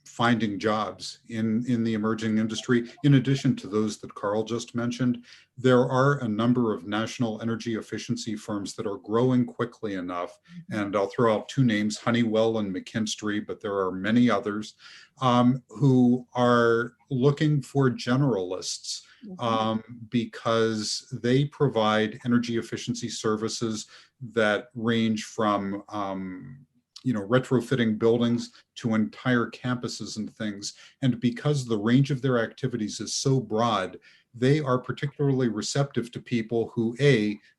finding jobs in the emerging industry, in addition to those that Carl just mentioned, there are a number of national energy efficiency firms that are growing quickly enough, and I'll throw out two names, Honeywell and McKinstry, but there are many others who are looking for generalists because they provide energy efficiency services that range from retrofitting buildings to entire campuses and things. And because the range of their activities is so broad, they are particularly receptive to people who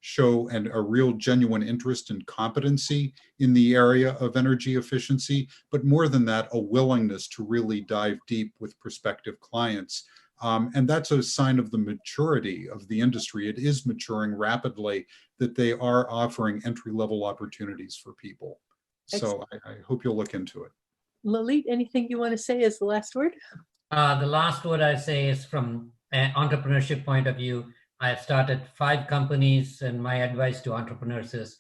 show a real genuine interest and competency in the area of energy efficiency, but more than that, a willingness to really dive deep with prospective clients. And that's a sign of the maturity of the industry. It is maturing rapidly, that they are offering entry-level opportunities for people. So I hope you'll look into it. Lalit, anything you want to say as the last word? The last word I say is from an entrepreneurship point of view. I have started 5 companies, and my advice to entrepreneurs is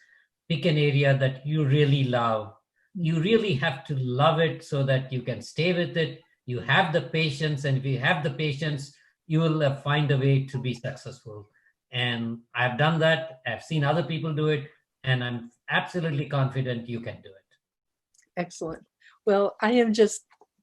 pick an area that you really love. You really have to love it so that you can stay with it. You have the patience, and if you have the patience, you will find a way to be successful. And I've done that. I've seen other people do it, and I'm absolutely confident you can do it. Excellent. Well, I am just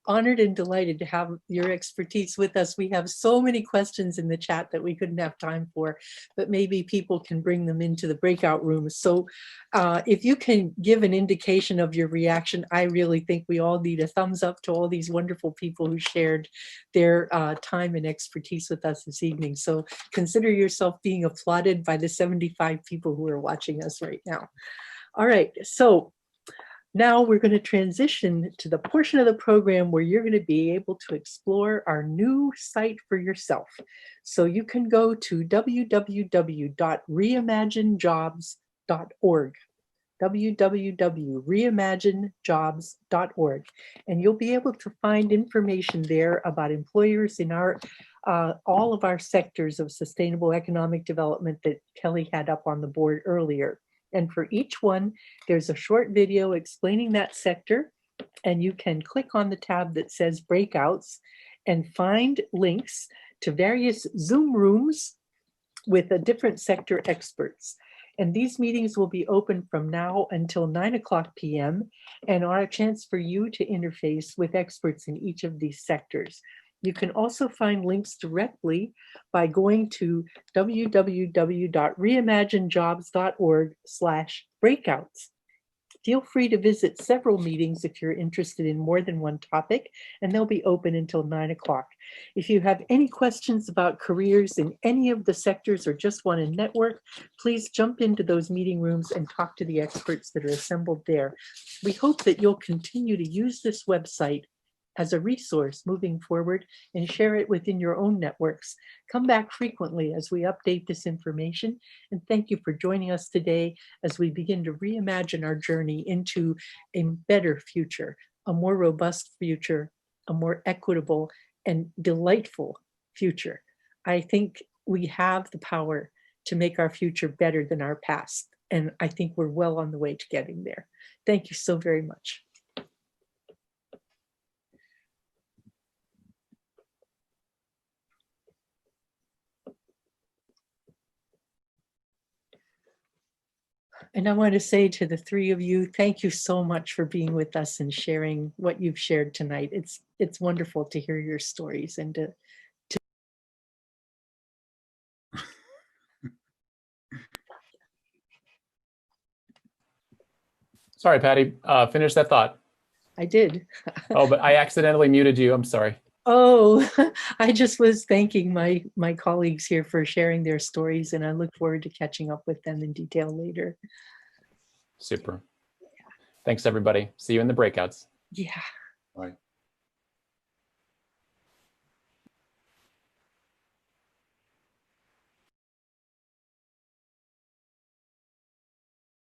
honored and delighted to have your expertise with us. We have so many questions in the chat that we couldn't have time for, but maybe people can bring them into the breakout rooms. So if you can give an indication of your reaction, I really think we all need a thumbs up to all these wonderful people who shared their time and expertise with us this evening. So consider yourself being applauded by the 75 people who are watching us right now. All right, so now we're going to transition to the portion of the program where you're going to be able to explore our new site for yourself. So you can go to www.reimaginejobs.org, www.reimaginejobs.org, and you'll be able to find information there about employers in our all of our sectors of sustainable economic development that Kelly had up on the board earlier. And for each one, there's a short video explaining that sector, and you can click on the tab that says breakouts and find links to various Zoom rooms with a different sector experts. And these meetings will be open from now until 9:00 p.m. and are a chance for you to interface with experts in each of these sectors. You can also find links directly by going to www.reimaginejobs.org/breakouts. Feel free to visit several meetings if you're interested in more than one topic, and they'll be open until 9:00. If you have any questions about careers in any of the sectors or just want to network, please jump into those meeting rooms and talk to the experts that are assembled there. We hope that you'll continue to use this website as a resource moving forward and share it within your own networks. Come back frequently as we update this information. And thank you for joining us today as we begin to reimagine our journey into a better future, a more robust future, a more equitable and delightful future. I think we have the power to make our future better than our past. And I think we're well on the way to getting there. Thank you so very much. And I want to say to the three of you, thank you so much for being with us and sharing what you've shared tonight. It's wonderful to hear your stories and to Sorry, Patty, finish that thought. I did. Oh, but I accidentally muted you. I'm sorry. Oh, I just was thanking my colleagues here for sharing their stories, and I look forward to catching up with them in detail later. Super. Thanks, everybody. See you in the breakouts. Yeah. Bye.